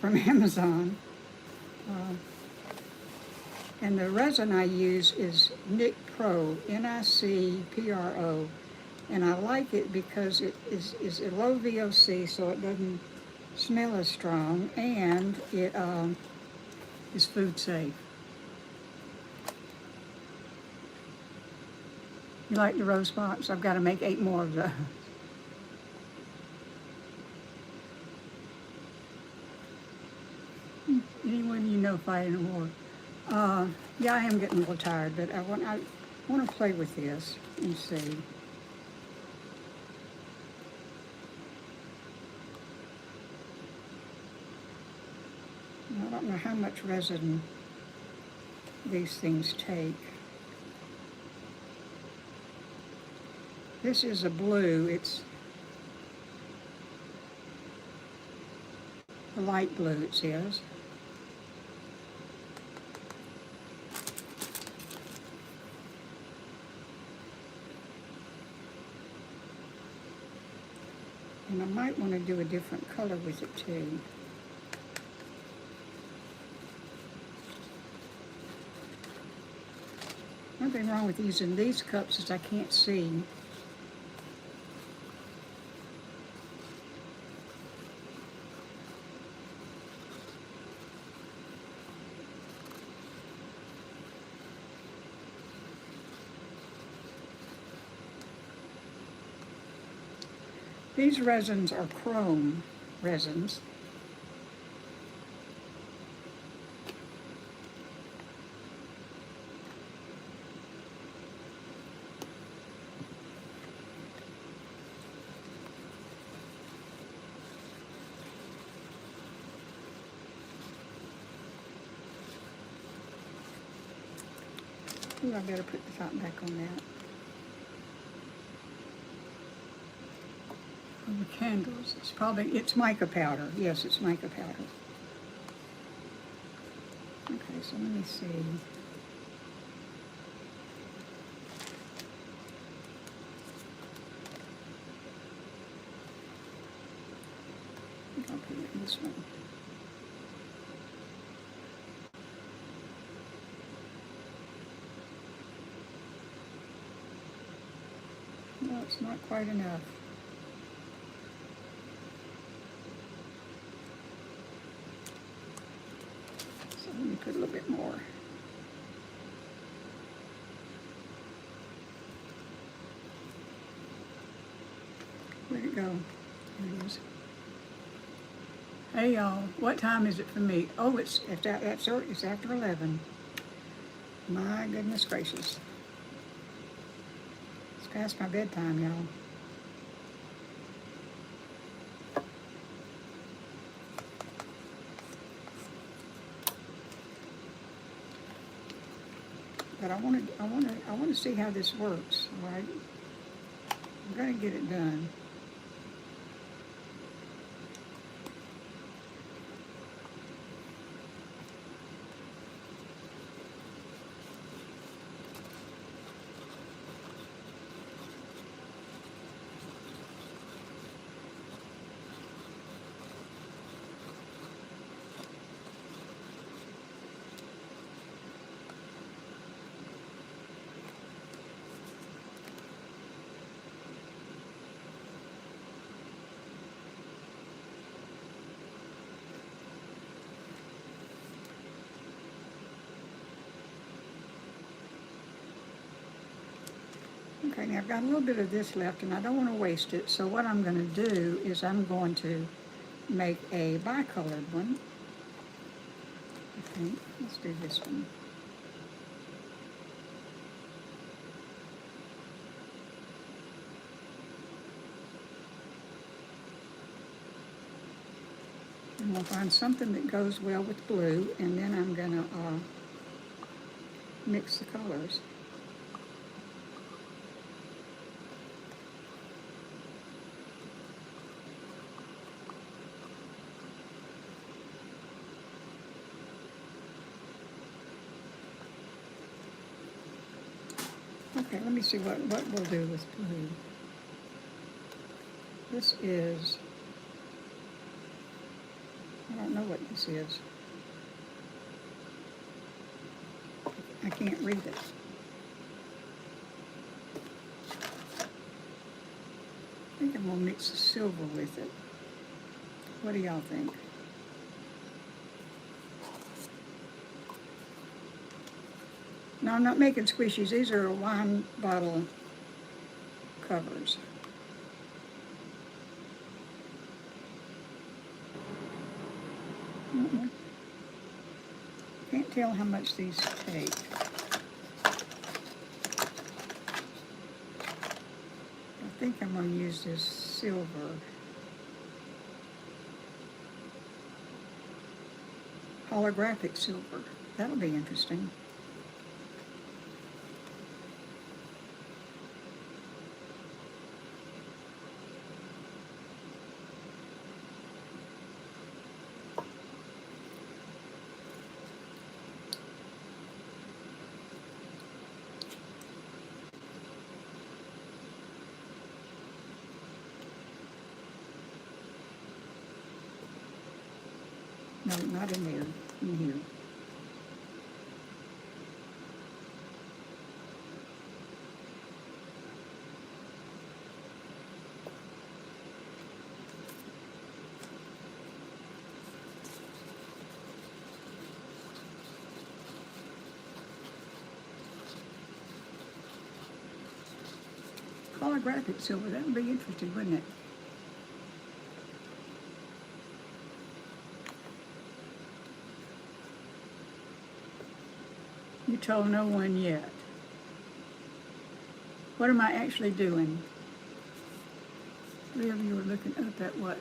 from Amazon. And the resin I use is Nic Pro, Nicpro, and I like it because it is a low VOC, so it doesn't smell as strong, and it is food safe. You like the rose box? I've got to make 8 more of those. Anyone you know fighting a war? Yeah, I am getting a little tired, but I want to play with this and see. I don't know how much resin these things take. This is a blue. It's a light blue, it says. And I might want to do a different color with it too. Nothing wrong with using these cups as I can't see. These resins are chrome resins. Ooh, I better put the top back on that. Oh, the candles, it's mica powder. Yes, it's mica powder. Okay, so let me see. put it in this one. No, it's not quite enough. So let me put a little bit more. Where'd it go? There it is. Hey y'all, what time is it for me? Oh, it's after 11. My goodness gracious. It's past my bedtime, y'all. But I want to see how this works, all right? I'm gonna get it done. Okay, now I've got a little bit of this left and I don't want to waste it. So what I'm going to do is I'm going to make a bicolored one. Okay, let's do this one. And we'll find something that goes well with blue, and then I'm going to mix the colors. Okay, let me see what we'll do with blue. This is, I don't know what this is. I can't read it. I think I'm going to mix the silver with it. What do y'all think? No, I'm not making squishies. These are wine bottle covers. Can't tell how much these take. I think I'm going to use this silver. Holographic silver. That'll be interesting. No, not in there, in here. Holographic silver, that would be interesting, wouldn't it? You told no one yet. What am I actually doing? Three of you are looking up at what?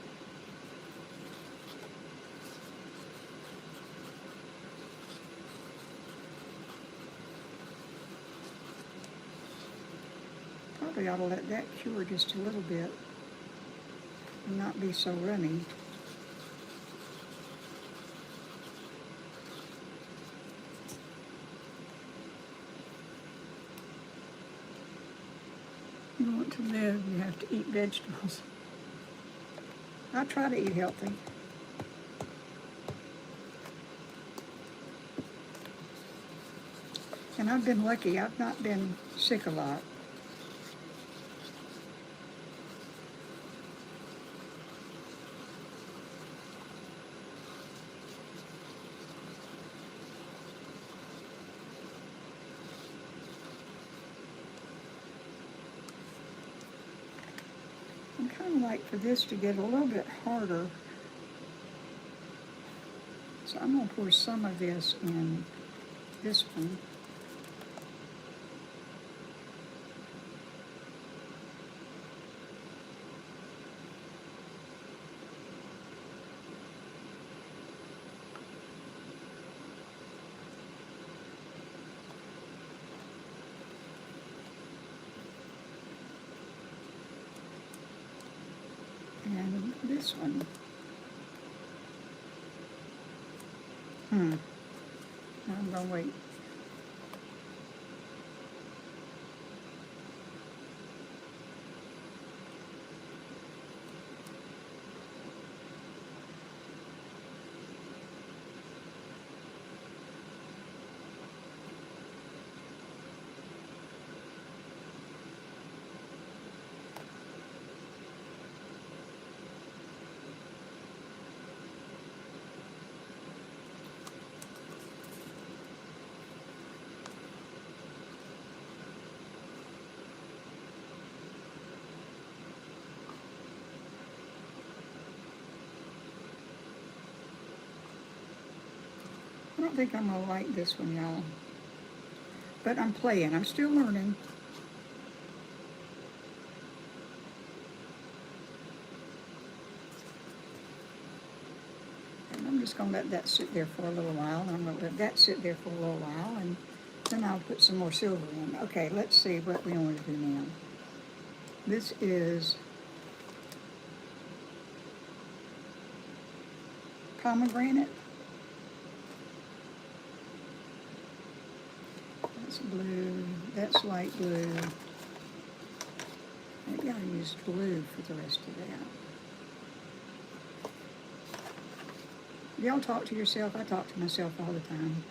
Probably ought to let that cure just a little bit and not be so runny. You want to live, you have to eat vegetables. I try to eat healthy. And I've been lucky. I've not been sick a lot. I'm kind of like for this to get a little bit harder. So I'm going to pour some of this in this one. And this one. I'm going to wait. I don't think I'm going to like this one, y'all. But I'm playing. I'm still learning. And I'm just going to let that sit there for a little while. And I'm going to let that sit there for a little while. And then I'll put some more silver in. Okay, let's see what we want to do now. This is pomegranate. That's blue. That's light blue. Maybe I'll use blue for the rest of that. Y'all talk to yourself. I talk to myself all the time.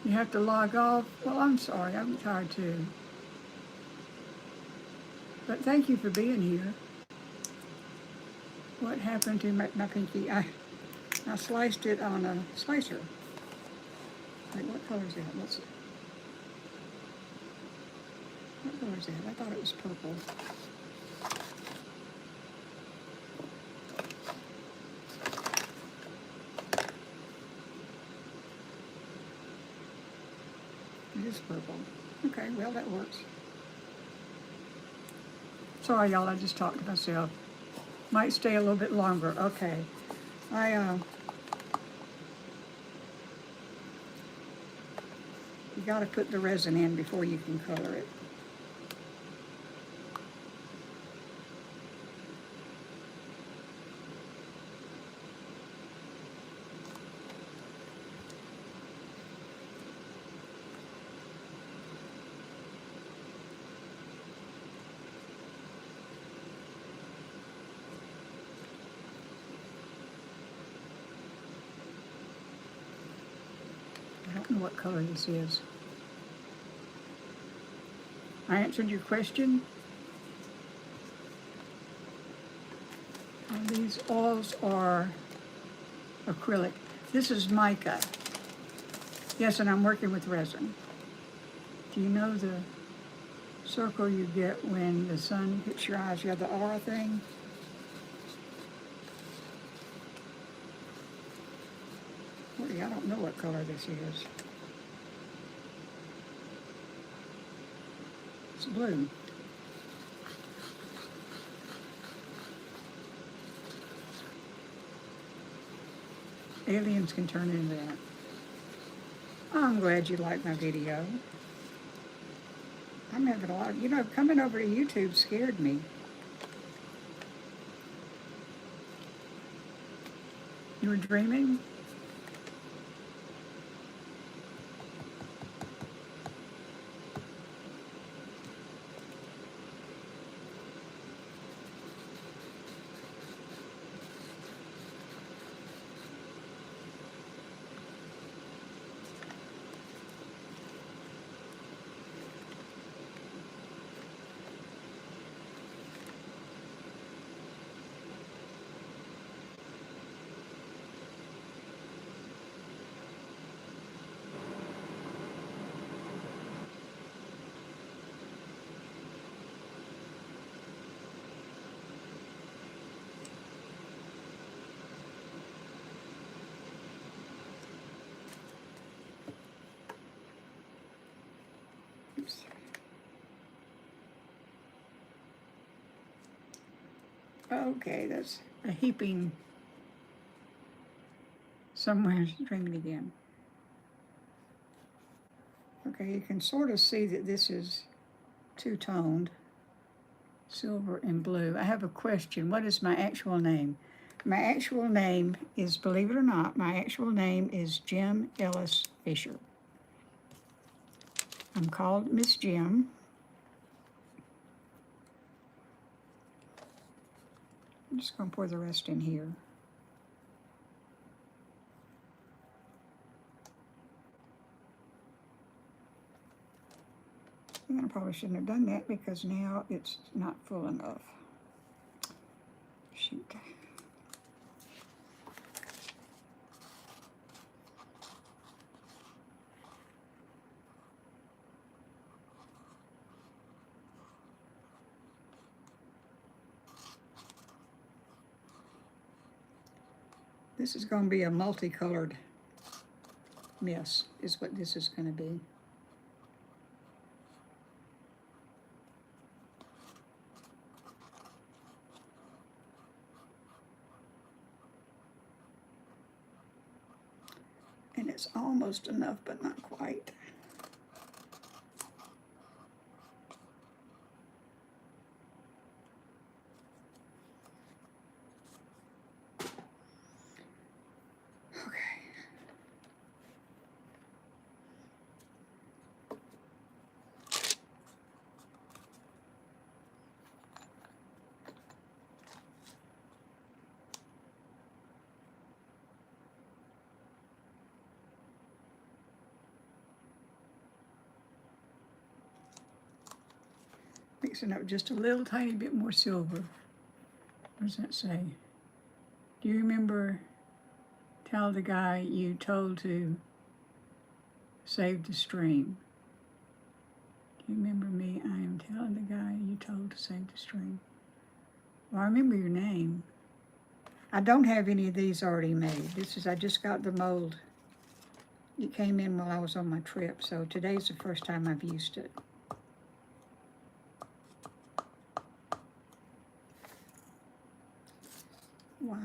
You have to log off? Well, I'm sorry. I'm tired too. But thank you for being here. What happened to my pinky? I sliced it on a slicer. Like, what color is that? Let's see. What color is that? I thought it was purple. It is purple. Okay, well, that works. Sorry, y'all, I just talked to myself. Might stay a little bit longer. Okay. You got to put the resin in before you can color it. I don't know what color this is. I answered your question. And these oils are acrylic. This is mica. Yes, and I'm working with resin. Do you know the circle you get when the sun hits your eyes? You have the aura thing. I don't know what color this is. It's blue. Aliens can turn into that. I'm glad you liked my video. I'm having a lot of, coming over to YouTube scared me. You were dreaming? Okay, that's a heaping somewhere streaming again. Okay, you can sort of see that this is two-toned, silver and blue. I have a question. What is my actual name? My actual name is, believe it or not, my actual name is Jim Ellis Fisher. I'm called Miss Jim. I'm just going to pour the rest in here. And I probably shouldn't have done that because now it's not full enough. Shoot. This is going to be a multicolored mess, is what this is going to be. And it's almost enough, but not quite. Okay. Mixing up just a little tiny bit more silver. What does that say? Do you remember, tell the guy you told to save the stream? Do you remember me? I am telling the guy you told to save the stream. Well, I remember your name. I don't have any of these already made. I just got the mold. It came in while I was on my trip, so today's the first time I've used it. Why?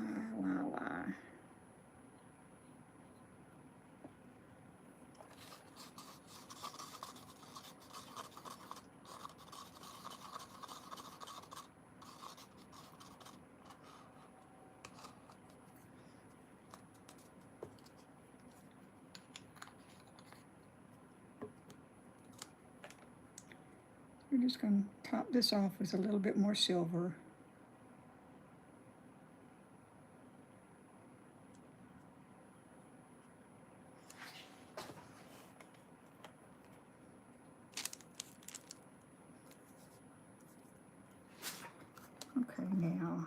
We're just going to top this off with a little bit more silver. Okay, now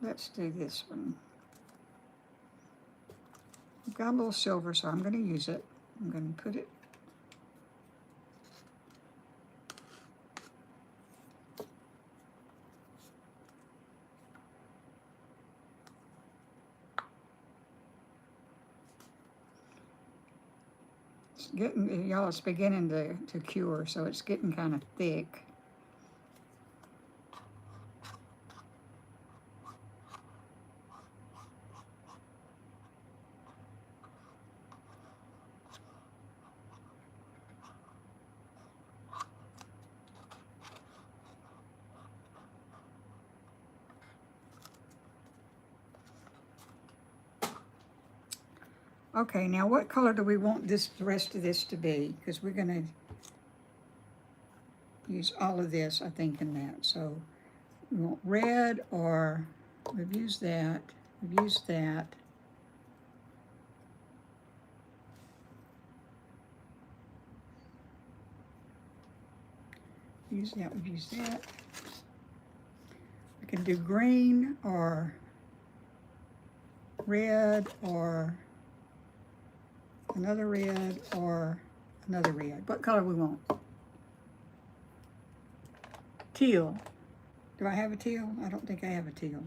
let's do this one. I've got a little silver, so I'm going to use it. I'm going to put it getting, y'all, it's beginning to cure, so it's getting kind of thick. Okay, now what color do we want the rest of this to be? Because we're going to use all of this, I think, in that. So we want red, or we've used that. We've used that. We've used that. We can do green, or red, or another red, or another red. What color we want? Teal. Do I have a teal? I don't think I have a teal.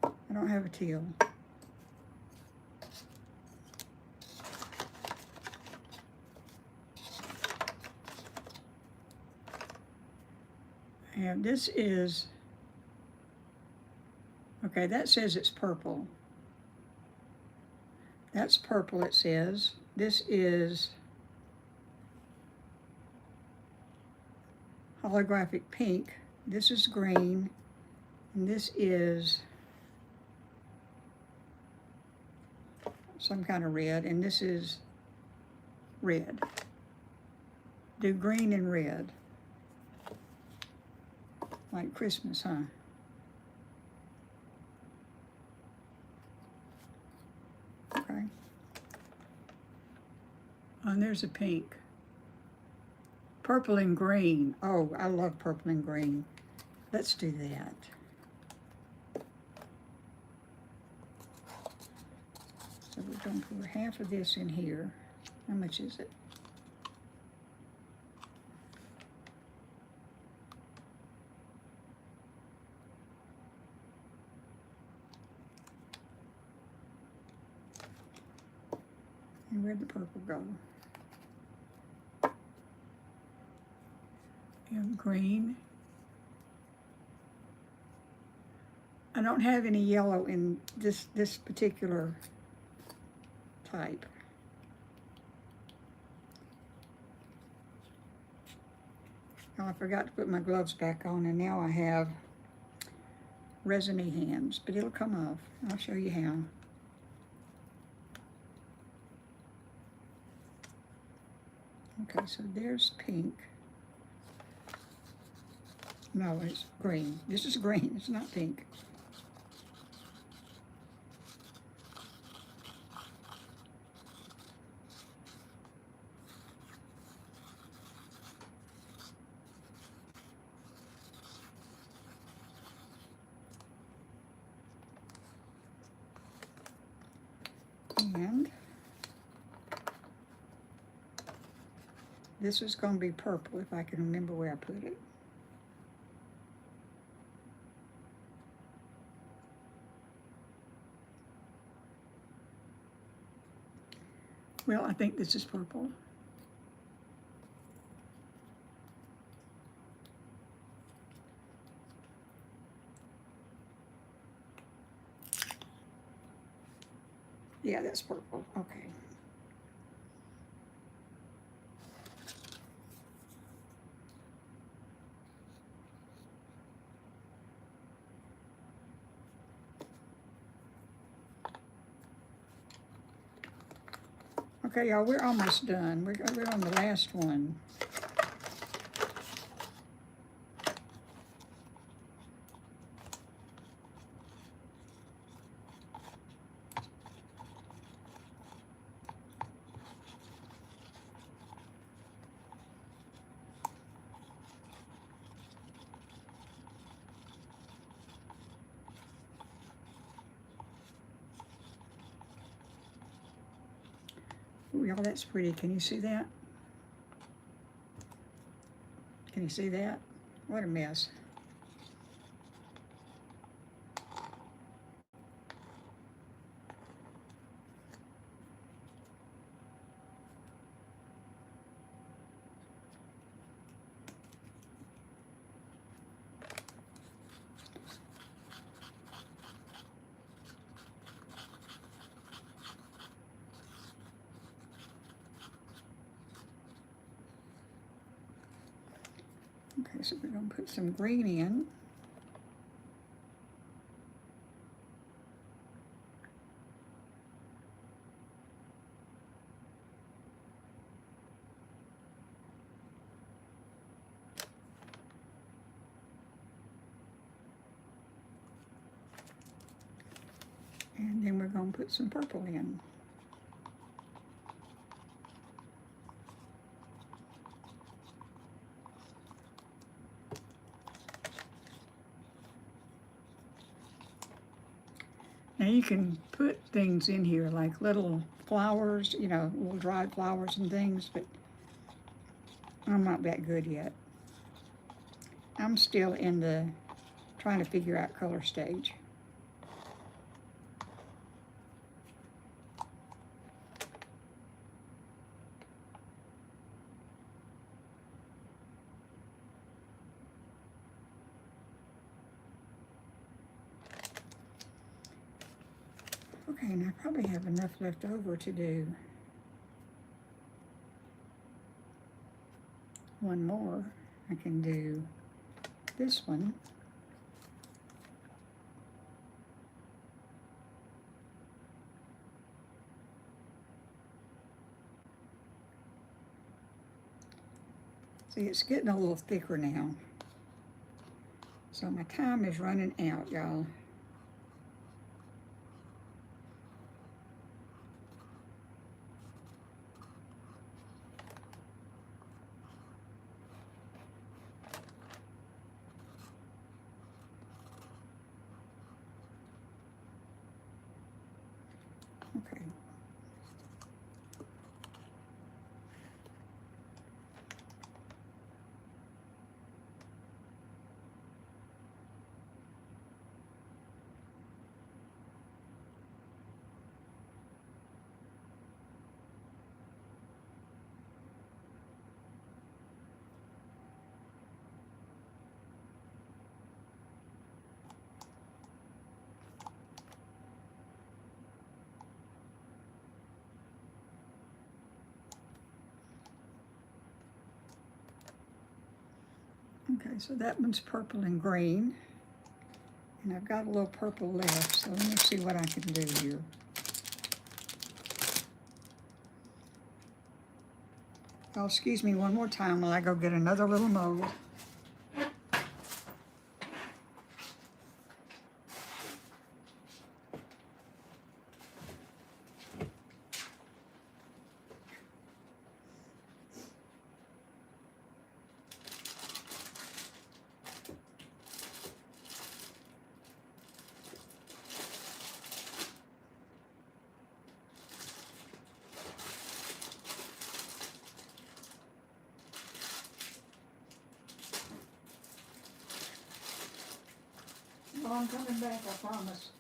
I don't have a teal. Now this is, okay, that says it's purple. That's purple, it says. This is holographic pink. This is green. And this is some kind of red. And this is red. Do green and red. Like Christmas, huh? Okay. Oh, and there's a pink. Purple and green. Oh, I love purple and green. Let's do that. So we're going to pour half of this in here. How much is it? And where'd the purple go? And green. I don't have any yellow in this particular type. Oh, I forgot to put my gloves back on, and now I have resiny hands, but it'll come off. I'll show you how. Okay, so there's pink. No, it's green. This is green, it's not pink. And this is going to be purple if I can remember where I put it. Well, I think this is purple. Yeah, that's purple. Okay. Okay, y'all, we're almost done. We're on the last one. Ooh, y'all, that's pretty. Can you see that? Can you see that? What a mess. Okay, so we're going to put some green in. And then we're going to put some purple in. Now you can put things in here like little flowers, you know, little dried flowers and things, but I'm not that good yet. I'm still in the trying to figure out color stage. Okay, and I probably have enough left over to do one more. I can do this one. See, it's getting a little thicker now. So my time is running out, y'all. Okay. Okay, so that one's purple and green. And I've got a little purple left, so let me see what I can do here. Oh, excuse me one more time while I go get another little mold. Oh, I'm coming back, I promise.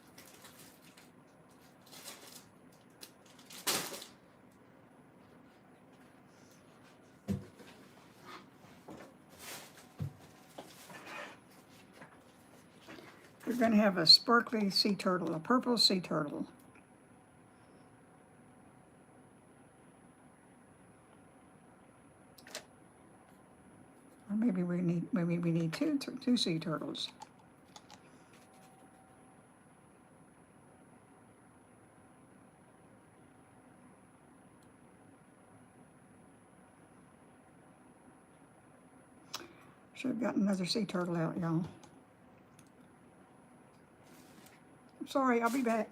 We're going to have a sparkly sea turtle, a purple sea turtle. Or maybe we need two sea turtles. Should have gotten another sea turtle out, y'all. I'm sorry, I'll be back.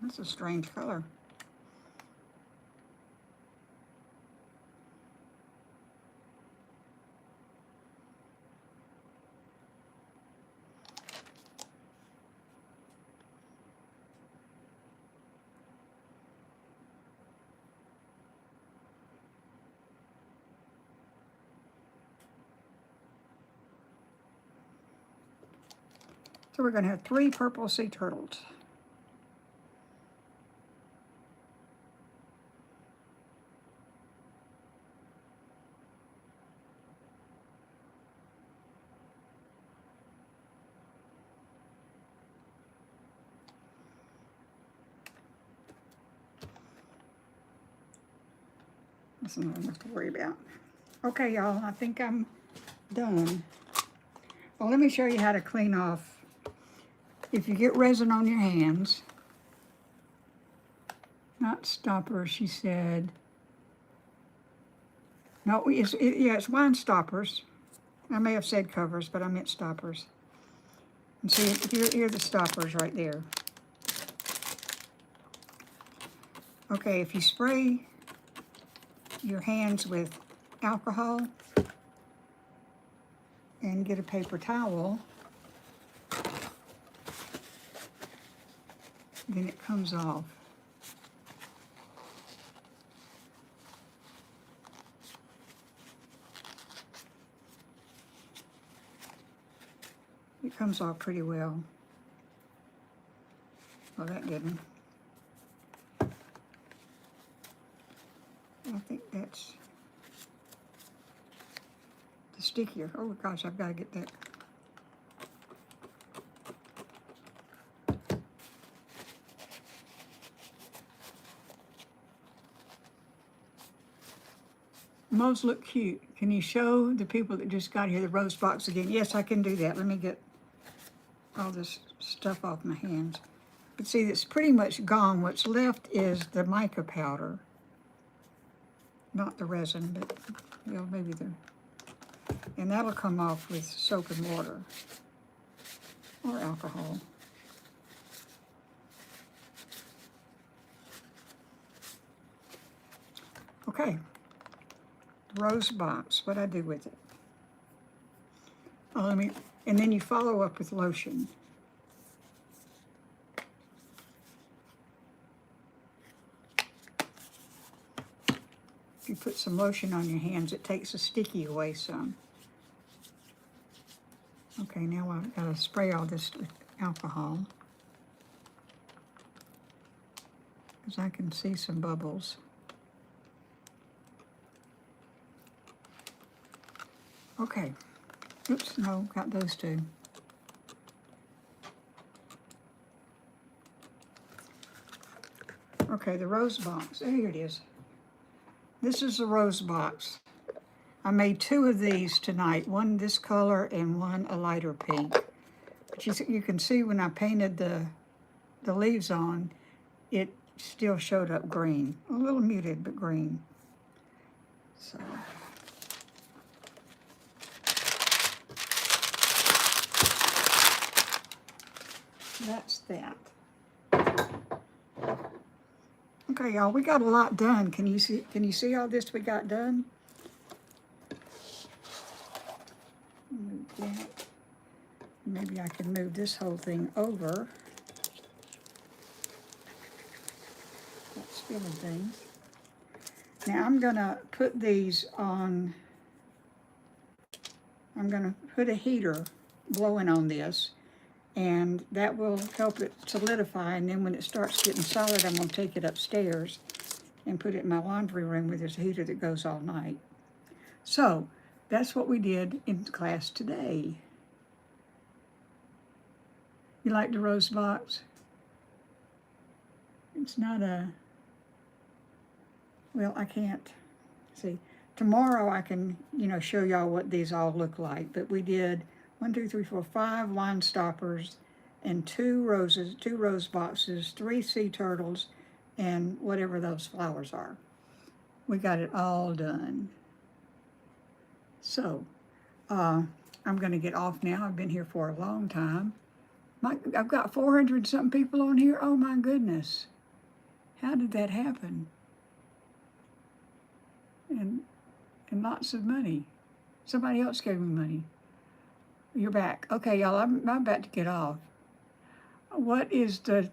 That's a strange color. So we're going to have 3 purple sea turtles. That's not enough to worry about. Okay, y'all, I think I'm done. Well, let me show you how to clean off. If you get resin on your hands, not stoppers, she said. No, it's wine stoppers. I may have said covers, but I meant stoppers. And see, here are the stoppers right there. Okay, if you spray your hands with alcohol and get a paper towel, then it comes off. It comes off pretty well. Well, that didn't. I think that's the stickier. Oh gosh, I've got to get that. Those look cute. Can you show the people that just got here the rose box again? Yes, I can do that. Let me get all this stuff off my hands. But see, it's pretty much gone. What's left is the mica powder. Not the resin, but well, maybe the, and that'll come off with soap and water or alcohol. Okay, rose box, what I do with it. Oh, and then you follow up with lotion. If you put some lotion on your hands, it takes the sticky away some. Okay, now I've got to spray all this with alcohol, because I can see some bubbles. Okay. Oops, no, got those two. Okay, the rose box. Here it is. This is the rose box. I made two of these tonight, one this color and one a lighter pink. But you can see when I painted the leaves on, it still showed up green. A little muted, but green. So. That's that. Okay, y'all, we got a lot done. Can you see all this we got done? Move that. Maybe I can move this whole thing over. That's spilling things. Now I'm gonna put these on, I'm gonna put a heater blowing on this, and that will help it solidify, and then when it starts getting solid, I'm gonna take it upstairs and put it in my laundry room where there's a heater that goes all night. So, that's what we did in class today. You like the rose box? It's not a, well, I can't, see. Tomorrow I can, show y'all what these all look like, but we did 1, 2, 3, 4, 5 line stoppers and 2 rose boxes, 3 sea turtles, and whatever those flowers are. We got it all done. So, I'm going to get off now. I've been here for a long time. I've got 400 something people on here. Oh my goodness. How did that happen? And lots of money. Somebody else gave me money. You're back. Okay, y'all, I'm about to get off. What is the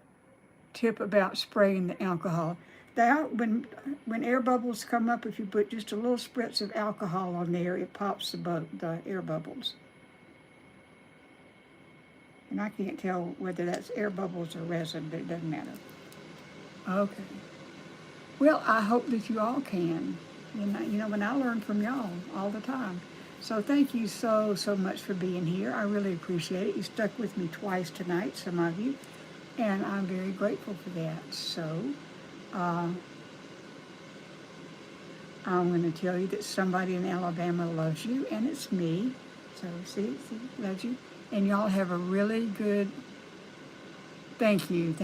tip about spraying the alcohol? When air bubbles come up, if you put just a little spritz of alcohol on there, it pops the air bubbles. And I can't tell whether that's air bubbles or resin, but it doesn't matter. Okay. Well, I hope that you all can. When I learn from y'all all the time. So thank you so much for being here. I really appreciate it. You stuck with me twice tonight, some of you, and I'm very grateful for that. So I'm going to tell you that somebody in Alabama loves you, and it's me. So see, loves you. And y'all have a really good, thank you.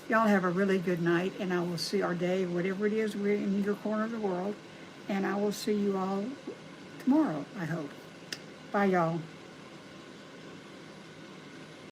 Y'all have a really good night, and I will see our day, whatever it is, we're in your corner of the world, and I will see you all tomorrow, I hope. Bye, y'all.